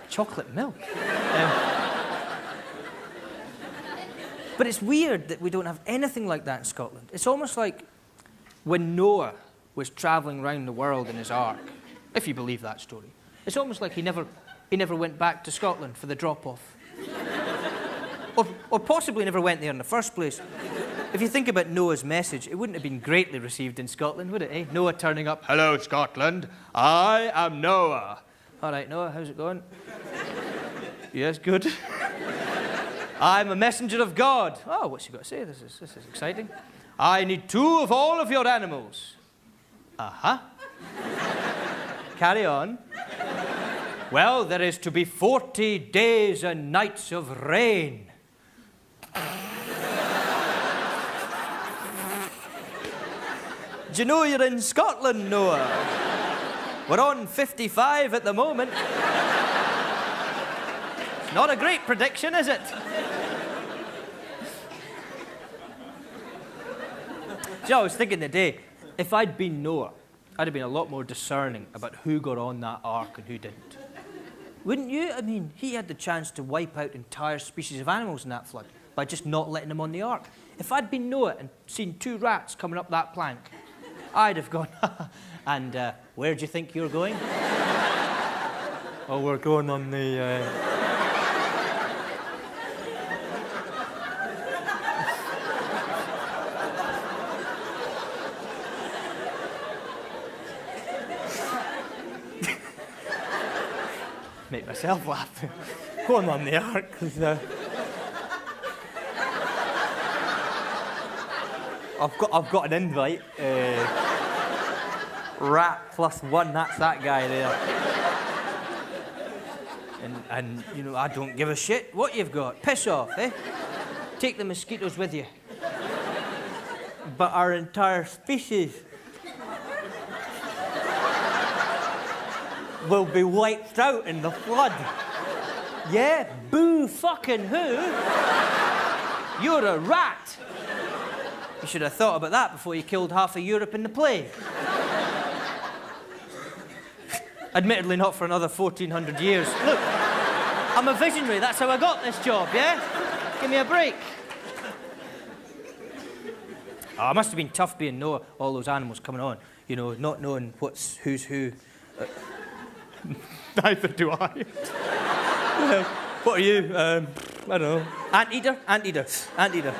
Chocolate milk. But it's weird that we don't have anything like that in Scotland. It's almost like when Noah was travelling around the world in his ark, if you believe that story. It's almost like he never went back to Scotland for the drop-off. or possibly never went there in the first place. If you think about Noah's message, it wouldn't have been greatly received in Scotland, would it, eh? Noah turning up, "Hello, Scotland, I am Noah." "All right, Noah, how's it going?" "Yes, good." "I'm a messenger of God." "Oh, what's he got to say? This is exciting." "I need 2 of all of your animals." "Uh-huh." "Carry on." "Well, there is to be 40 days and nights of rain." "Do you know you're in Scotland, Noah? We're on 55 at the moment." It's not a great prediction, is it? So I was thinking today, if I'd been Noah, I'd have been a lot more discerning about who got on that ark and who didn't. Wouldn't you? I mean, he had the chance to wipe out entire species of animals in that flood by just not letting them on the ark. If I'd been Noah and seen 2 rats coming up that plank, I'd have gone, and where do you think you're going? "Oh, we're going on the... Make myself laugh. Going on the ark. I've got an invite. Rat +1, that's that guy there. And you know, I don't give a shit what you've got. Piss off, eh? Take the mosquitoes with you. But our entire species will be wiped out in the flood. Yeah? Boo fucking who? You're a rat. You should have thought about that before you killed half of Europe in the plague. Admittedly not for another 1400 years. Look, I'm a visionary, that's how I got this job, yeah? Give me a break. Oh, it must have been tough being Noah, all those animals coming on, you know, not knowing who's who. Neither do I. What are you? I don't know. Anteater? Anteater. Anteater.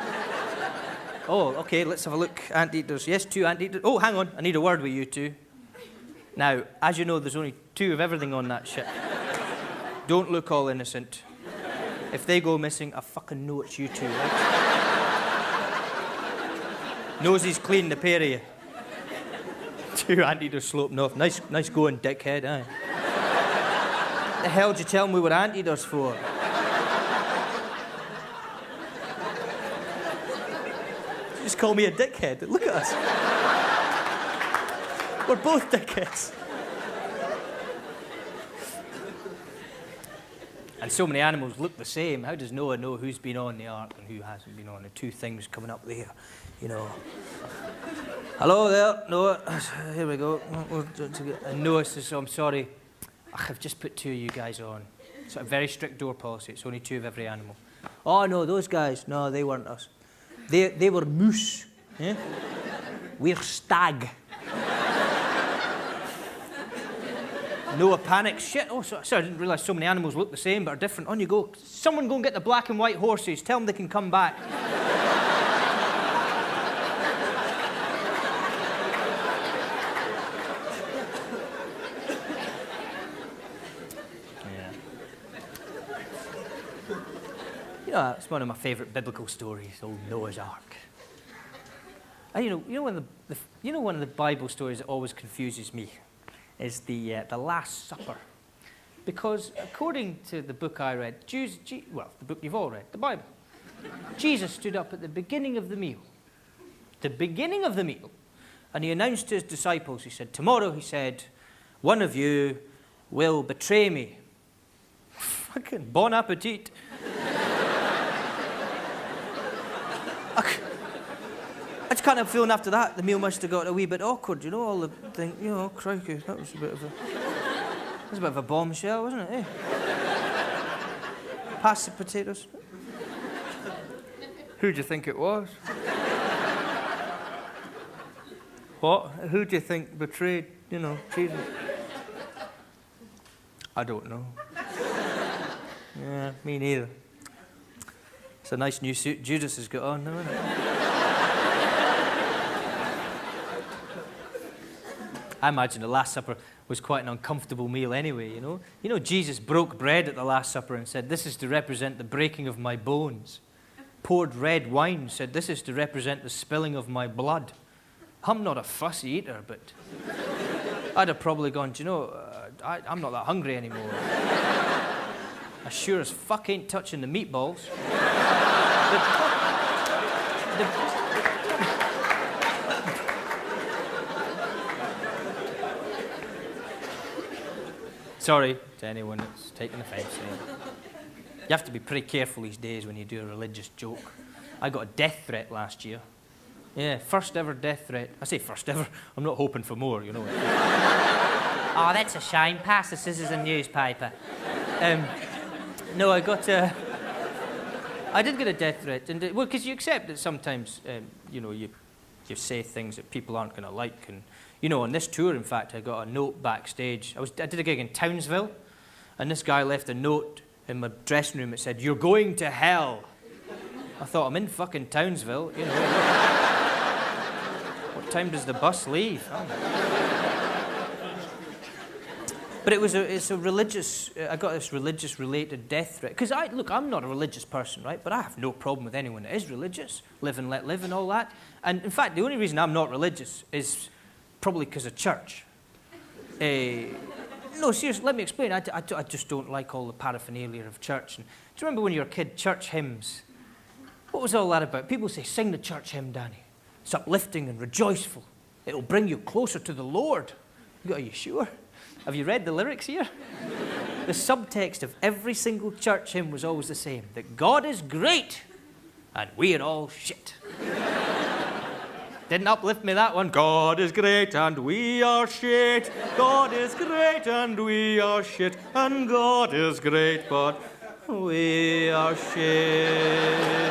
Oh, okay, let's have a look. Anteaters. Yes, 2 anteaters. Oh, hang on, I need a word with you 2. Now, as you know, there's only 2 of everything on that ship. Don't look all innocent. If they go missing, I fucking know it's you 2, right? Nosy's clean, the pair of you. 2 anteaters sloping off. Nice going, dickhead, aye. The hell did you tell me we were anteaters for? Just call me a dickhead. Look at us. We're both dickheads. And so many animals look the same. How does Noah know who's been on the ark and who hasn't been on? The 2 things coming up there, you know. Hello there, Noah. Here we go. And Noah says, "Oh, I'm sorry. I've just put 2 of you guys on. It's a very strict door policy. It's only 2 of every animal." "Oh, no, those guys. No, they weren't us. They were moose. Yeah? We're stag." Noah panics. Shit, oh, sorry, I didn't realise so many animals look the same but are different. On you go. Someone go and get the black and white horses. Tell them they can come back. Yeah. You know, it's one of my favourite biblical stories, old Noah's Ark. And you know one of the Bible stories that always confuses me is the Last Supper, because according to the book I read, well, the book you've all read, the Bible, Jesus stood up at the beginning of the meal, And he announced to his disciples, he said, tomorrow, he said, one of you will betray me. Fucking bon appetit. I just can't help feeling after that, the meal must have got a wee bit awkward, you know, all the thing, you know, crikey, that was a bit of a bombshell, wasn't it, eh? Pass the potatoes. Who do you think it was? What? Who do you think betrayed, you know, Jesus? I don't know. Yeah, me neither. It's a nice new suit Judas has got on, isn't it? I imagine the Last Supper was quite an uncomfortable meal anyway, you know? You know, Jesus broke bread at the Last Supper and said, this is to represent the breaking of my bones. Poured red wine, said, this is to represent the spilling of my blood. I'm not a fussy eater, but I'd have probably gone, do you know, I'm not that hungry anymore. I sure as fuck ain't touching the meatballs. Sorry to anyone that's taking offence. You have to be pretty careful these days when you do a religious joke. I got a death threat last year. Yeah, first ever death threat. I say first ever. I'm not hoping for more, you know. Oh, that's a shame. Pass the scissors and newspaper. No, I did get a death threat, and well, because you accept that sometimes, you know, you say things that people aren't going to like, and you know, on this tour, in fact, I got a note backstage. I did a gig in Townsville, and this guy left a note in my dressing room. It said, "You're going to hell." I thought, I'm in fucking Townsville, you know. What time does the bus leave? But it's a religious, I got this religious-related death threat. Because look, I'm not a religious person, right? But I have no problem with anyone that is religious. Live and let live and all that. And in fact, the only reason I'm not religious is probably because of church. No, seriously, let me explain. I just don't like all the paraphernalia of church. And do you remember when you were a kid, church hymns? What was all that about? People say, sing the church hymn, Danny. It's uplifting and rejoiceful. It'll bring you closer to the Lord. Are you sure? Have you read the lyrics here? The subtext of every single church hymn was always the same. That God is great and we're all shit. Didn't uplift me, that one. God is great and we are shit. God is great and we are shit. And God is great but we are shit.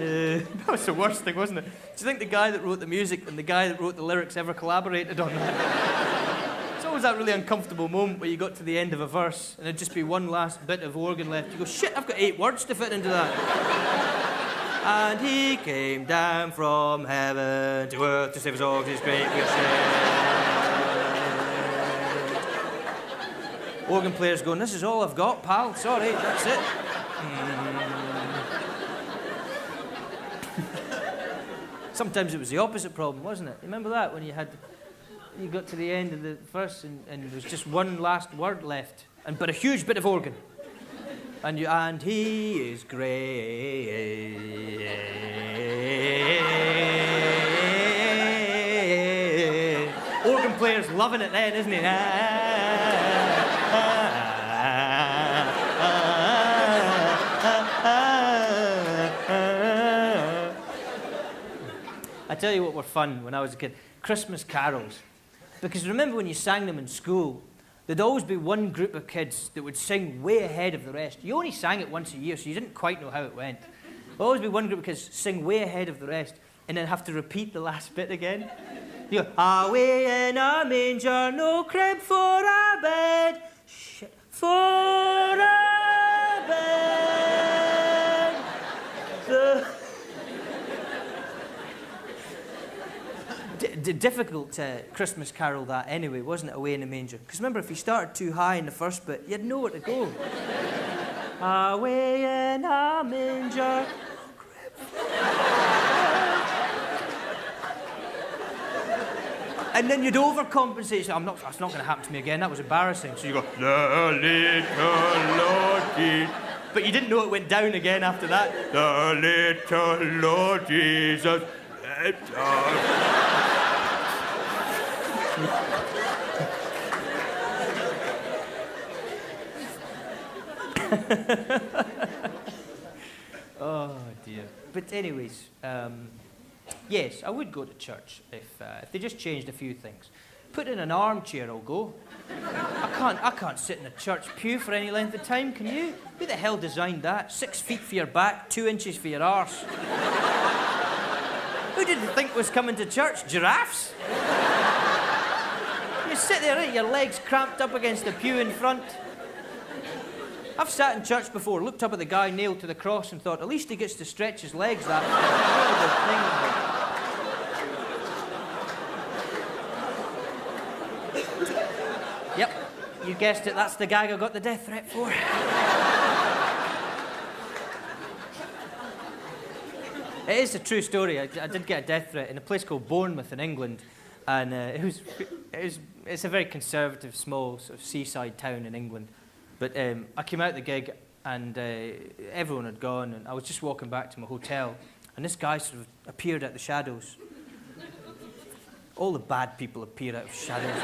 That was the worst thing, wasn't it? Do you think the guy that wrote the music and the guy that wrote the lyrics ever collaborated on that? It's always that really uncomfortable moment where you got to the end of a verse and there'd just be one last bit of organ left. You go, shit, I've got 8 words to fit into that. And he came down from heaven to earth to save us all, 'cause he's great, we're shit. Organ player's going, this is all I've got, pal. Sorry, that's it. Sometimes it was the opposite problem, wasn't it? Remember that, when you got to the end of the verse and there was just one last word left, but a huge bit of organ. And he is great. Organ player's loving it then, isn't he? I tell you what were fun when I was a kid. Christmas carols. Because remember when you sang them in school, there'd always be one group of kids that would sing way ahead of the rest. You only sang it once a year, so you didn't quite know how it went. There'd always be one group of kids sing way ahead of the rest and then have to repeat the last bit again. You go, away in a manger, no crib for a bed. Shit, for a bed. Difficult Christmas carol that anyway, wasn't it, Away in a Manger? Because remember, if you started too high in the first bit, you had nowhere to go. Away in a manger. And then you'd overcompensate. That's not going to happen to me again. That was embarrassing. So you go, the little Lord did But you didn't know it went down again after that. The little Lord Jesus. Oh dear. But anyways, yes, I would go to church if they just changed a few things. Put in an armchair, I'll go. I can't sit in a church pew for any length of time, can you? Who the hell designed that? 6 feet for your back, 2 inches for your arse. Who did you think was coming to church? Giraffes? You sit there, right, your legs cramped up against the pew in front. I've sat in church before, looked up at the guy nailed to the cross and thought, at least he gets to stretch his legs that thing. Yep, you guessed it, that's the gag I got the death threat for. It is a true story. I did get a death threat in a place called Bournemouth in England, and it's a very conservative, small sort of seaside town in England. But I came out the gig, and everyone had gone, and I was just walking back to my hotel, and this guy sort of appeared out the shadows. All the bad people appear out of shadows.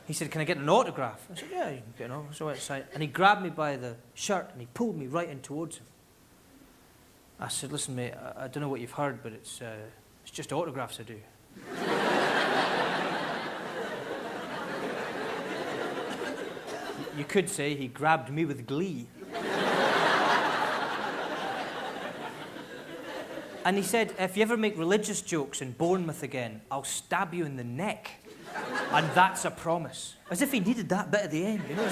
He said, "Can I get an autograph?" I said, "Yeah, you can get an autograph." So I went outside, and he grabbed me by the shirt, and he pulled me right in towards him. I said, "Listen, mate, I don't know what you've heard, but it's just autographs I do." You could say he grabbed me with glee. And he said, "If you ever make religious jokes in Bournemouth again, I'll stab you in the neck. And that's a promise." As if he needed that bit at the end, you know?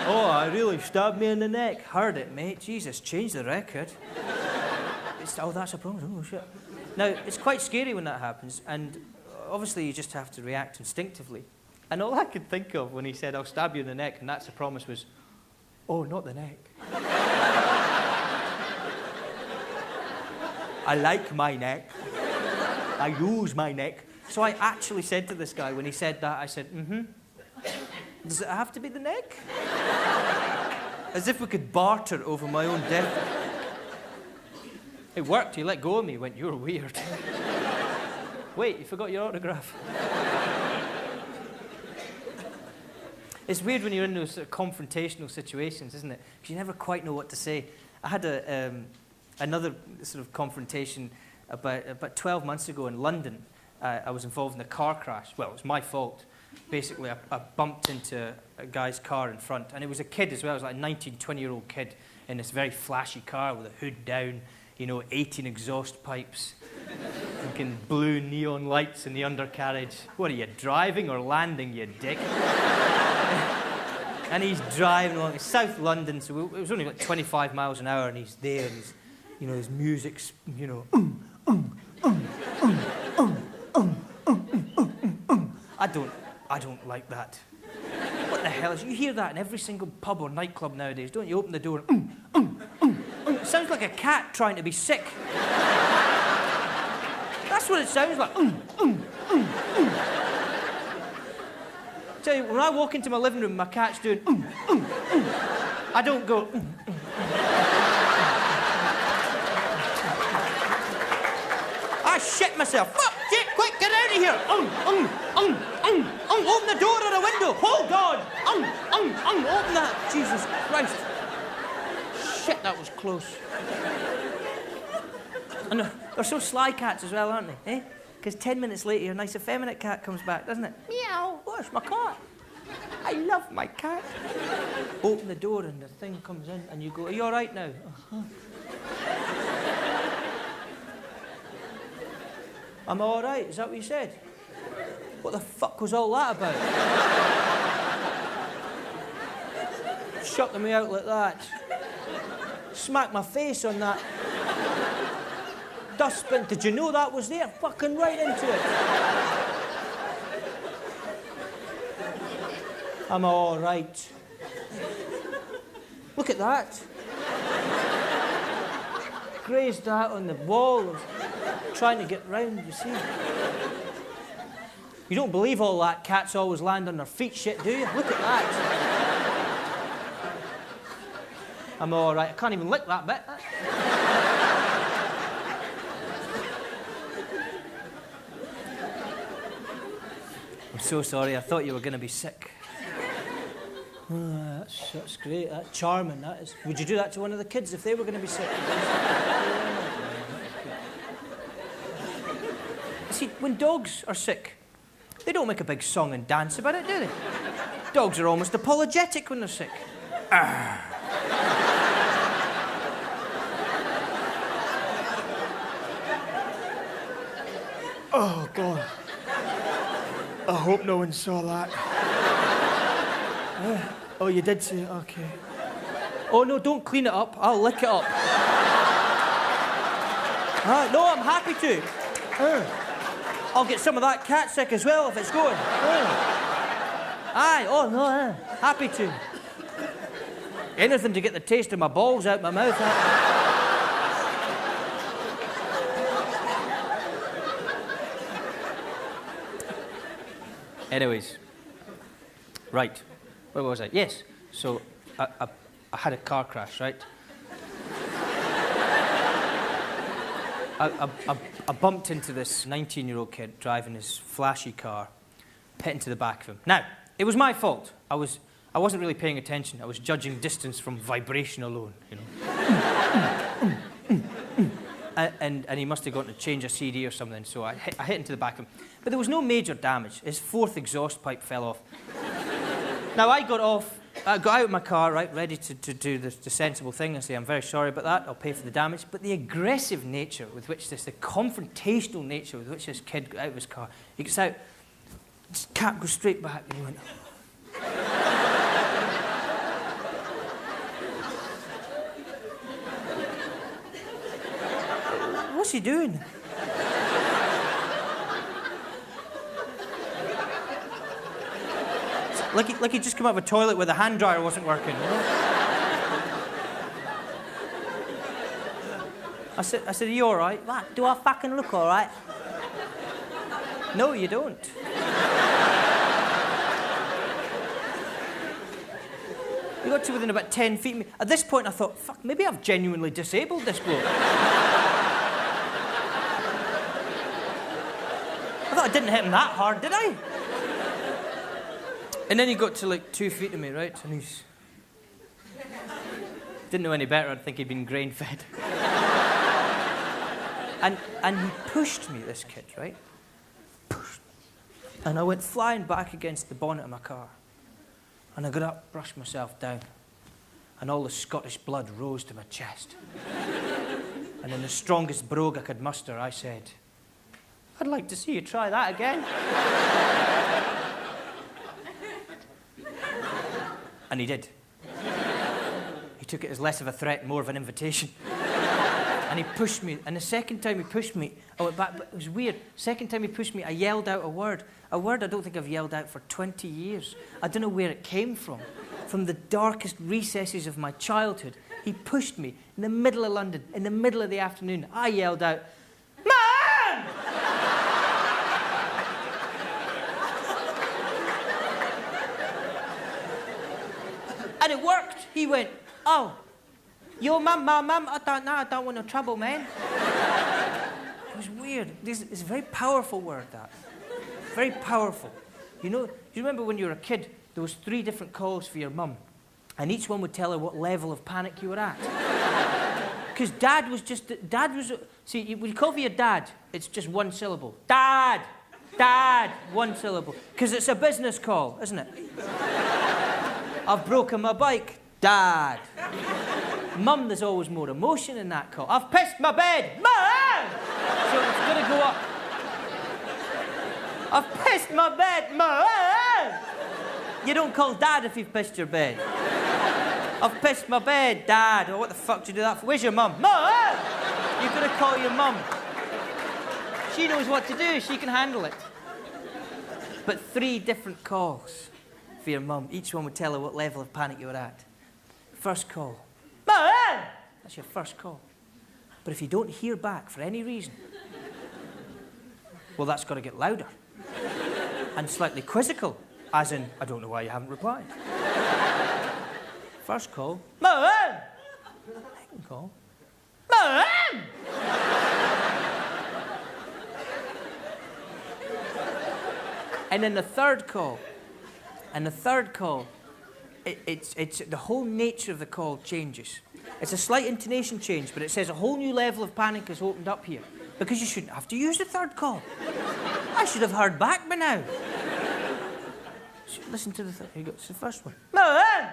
"Oh, I really stabbed me in the neck." Heard it, mate. Jesus, change the record. Oh, that's a promise. Oh, shit. Now, it's quite scary when that happens, and obviously you just have to react instinctively. And all I could think of when he said, "I'll stab you in the neck, and that's a promise," was, "Oh, not the neck." I like my neck. I use my neck. So I actually said to this guy, when he said that, I said, "Does it have to be the neck?" As if we could barter over my own death. It worked. He let go of me. He went, "You're weird." Wait, you forgot your autograph. It's weird when you're in those sort of confrontational situations, isn't it? Because you never quite know what to say. I had another sort of confrontation about 12 months ago in London. I was involved in a car crash. Well, it was my fault. Basically, I bumped into a guy's car in front, and it was a kid as well. It was like a 19, 20-year-old kid in this very flashy car with a hood down, you know, 18 exhaust pipes, fucking blue neon lights in the undercarriage. What are you, driving or landing, you dick? And he's driving along South London, so it was only like 25 miles an hour, and he's there, and he's, you know, his music's, you know, I don't like that. What the hell is? You hear that in every single pub or nightclub nowadays, don't you? Open the door. It sounds like a cat trying to be sick. That's what it sounds like. Tell you, when I walk into my living room, my cat's doing. I don't go. I shit myself. Fuck, shit, quick, get out of here. Open the door or the window. Hold on. Open that. Jesus Christ. Shit, that was close. And they're so sly cats as well, aren't they? Eh? Because 10 minutes later, a nice effeminate cat comes back, doesn't it? Meow. Oh, it's my cat. I love my cat. Open the door and the thing comes in and you go, "Are you all right now?" "I'm all right. Is that what you said?" What the fuck was all that about? Shutting me out like that. Smack my face on that dustbin. Did you know that was there? Fucking right into it. "I'm all right." Look at that. Grazed that on the wall. Trying to get round, you see. You don't believe all that cats always land on their feet shit, do you? Look at that. I'm all right. I can't even lick that bit. I'm so sorry. I thought you were going to be sick. Oh, that's great. That's charming, that is. Would you do that to one of the kids if they were going to be sick? See, when dogs are sick, they don't make a big song and dance about it, do they? Dogs are almost apologetic when they're sick. Oh, God. I hope no one saw that. Oh, you did see it? Okay. Oh, no, don't clean it up. I'll lick it up. No, I'm happy to. I'll get some of that cat sick as well if it's going. Aye, oh, no, happy to. Anything to get the taste of my balls out my mouth. Anyways, right, where was I? Yes, so I had a car crash, right? I bumped into this 19-year-old kid driving his flashy car, hit into the back of him. Now, it was my fault. I wasn't really paying attention. I was judging distance from vibration alone, you know. And he must have gone to change a CD or something, so I hit into the back of him. But there was no major damage. His fourth exhaust pipe fell off. Now, I got out of my car, right, ready to do the sensible thing and say, I'm very sorry about that, I'll pay for the damage. But the aggressive nature with which the confrontational nature with which this kid got out of his car, he gets out, his cap goes straight back, and he went... What's he doing? Like he'd just come out of a toilet where the hand dryer wasn't working. You know? I said, are you all right? What? Do I fucking look all right? No, you don't. We got to within about 10 feet of me. At this point, I thought, fuck, maybe I've genuinely disabled this bloke. I thought I didn't hit him that hard, did I? And then he got to like 2 feet of me, right? And he's... Didn't know any better. I'd think he'd been grain-fed. And he pushed me, this kid, right? Pushed. And I went flying back against the bonnet of my car. And I got up, brushed myself down. And all the Scottish blood rose to my chest. And in the strongest brogue I could muster, I said, I'd like to see you try that again. And he did. He took it as less of a threat, more of an invitation. And he pushed me. And the second time he pushed me, I went back, but it was weird. Second time he pushed me, I yelled out a word I don't think I've yelled out for 20 years. I don't know where it came from the darkest recesses of my childhood. He pushed me in the middle of London, in the middle of the afternoon. I yelled out, "Man!" And it worked. He went, "Oh, your mum, my mum, I don't want no trouble, man." It was weird. It's a very powerful word, that. Very powerful. You know, do you remember when you were a kid, there was 3 different calls for your mum, and each one would tell her what level of panic you were at? Because Dad was, see, when you call for your dad, it's just one syllable. Dad! Dad! One syllable. Because it's a business call, isn't it? I've broken my bike. Dad. Mum, there's always more emotion in that call. I've pissed my bed. Mum! So it's going to go up. I've pissed my bed. Mum! You don't call Dad if you've pissed your bed. I've pissed my bed, Dad. Oh, what the fuck do you do that for? Where's your mum? Mum! You've got to call your mum. She knows what to do. She can handle it. But 3 different calls for your mum. Each one would tell her what level of panic you were at. First call. Mum! That's your first call. But if you don't hear back for any reason, well, that's got to get louder. And slightly quizzical, as in, I don't know why you haven't replied. First call. Mum! Second call. Mum! And then the third call. And the third call, it's the whole nature of the call changes. It's a slight intonation change, but it says a whole new level of panic has opened up here. Because you shouldn't have to use the third call. I should have heard back by now. Listen to the third. Here you go. It's the first one. Mum!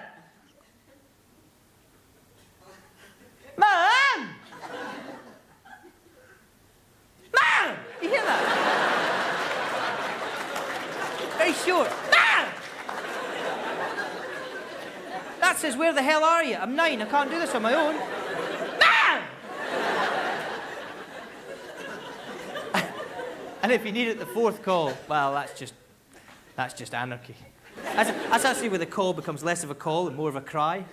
Mum! Mum! You hear that? Very short. Mum! That says, where the hell are you? I'm 9. I can't do this on my own. Mum! And if you need it, the fourth call, well, that's just anarchy. That's actually where the call becomes less of a call and more of a cry.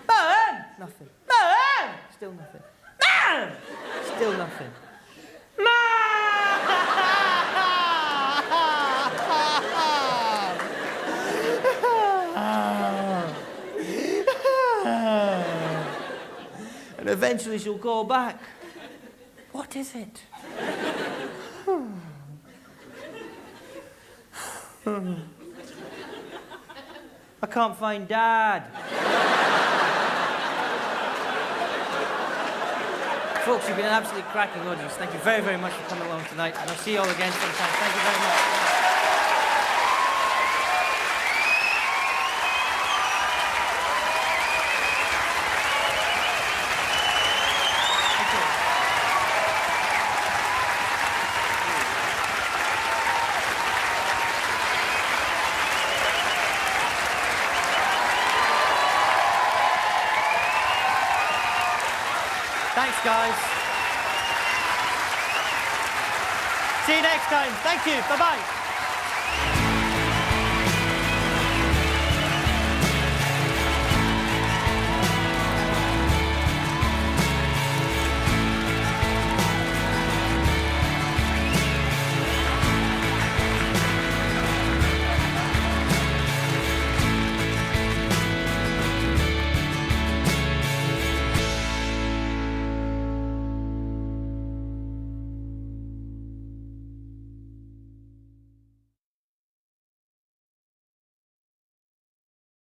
Mum! Nothing. Mum! Still nothing. Mum! Still nothing. And eventually she'll call back. What is it? I can't find Dad. Folks, you've been an absolutely cracking audience. Thank you very, very much for coming along tonight. And I'll see you all again sometime. Thank you very much. Thanks, guys. See you next time. Thank you. Bye-bye.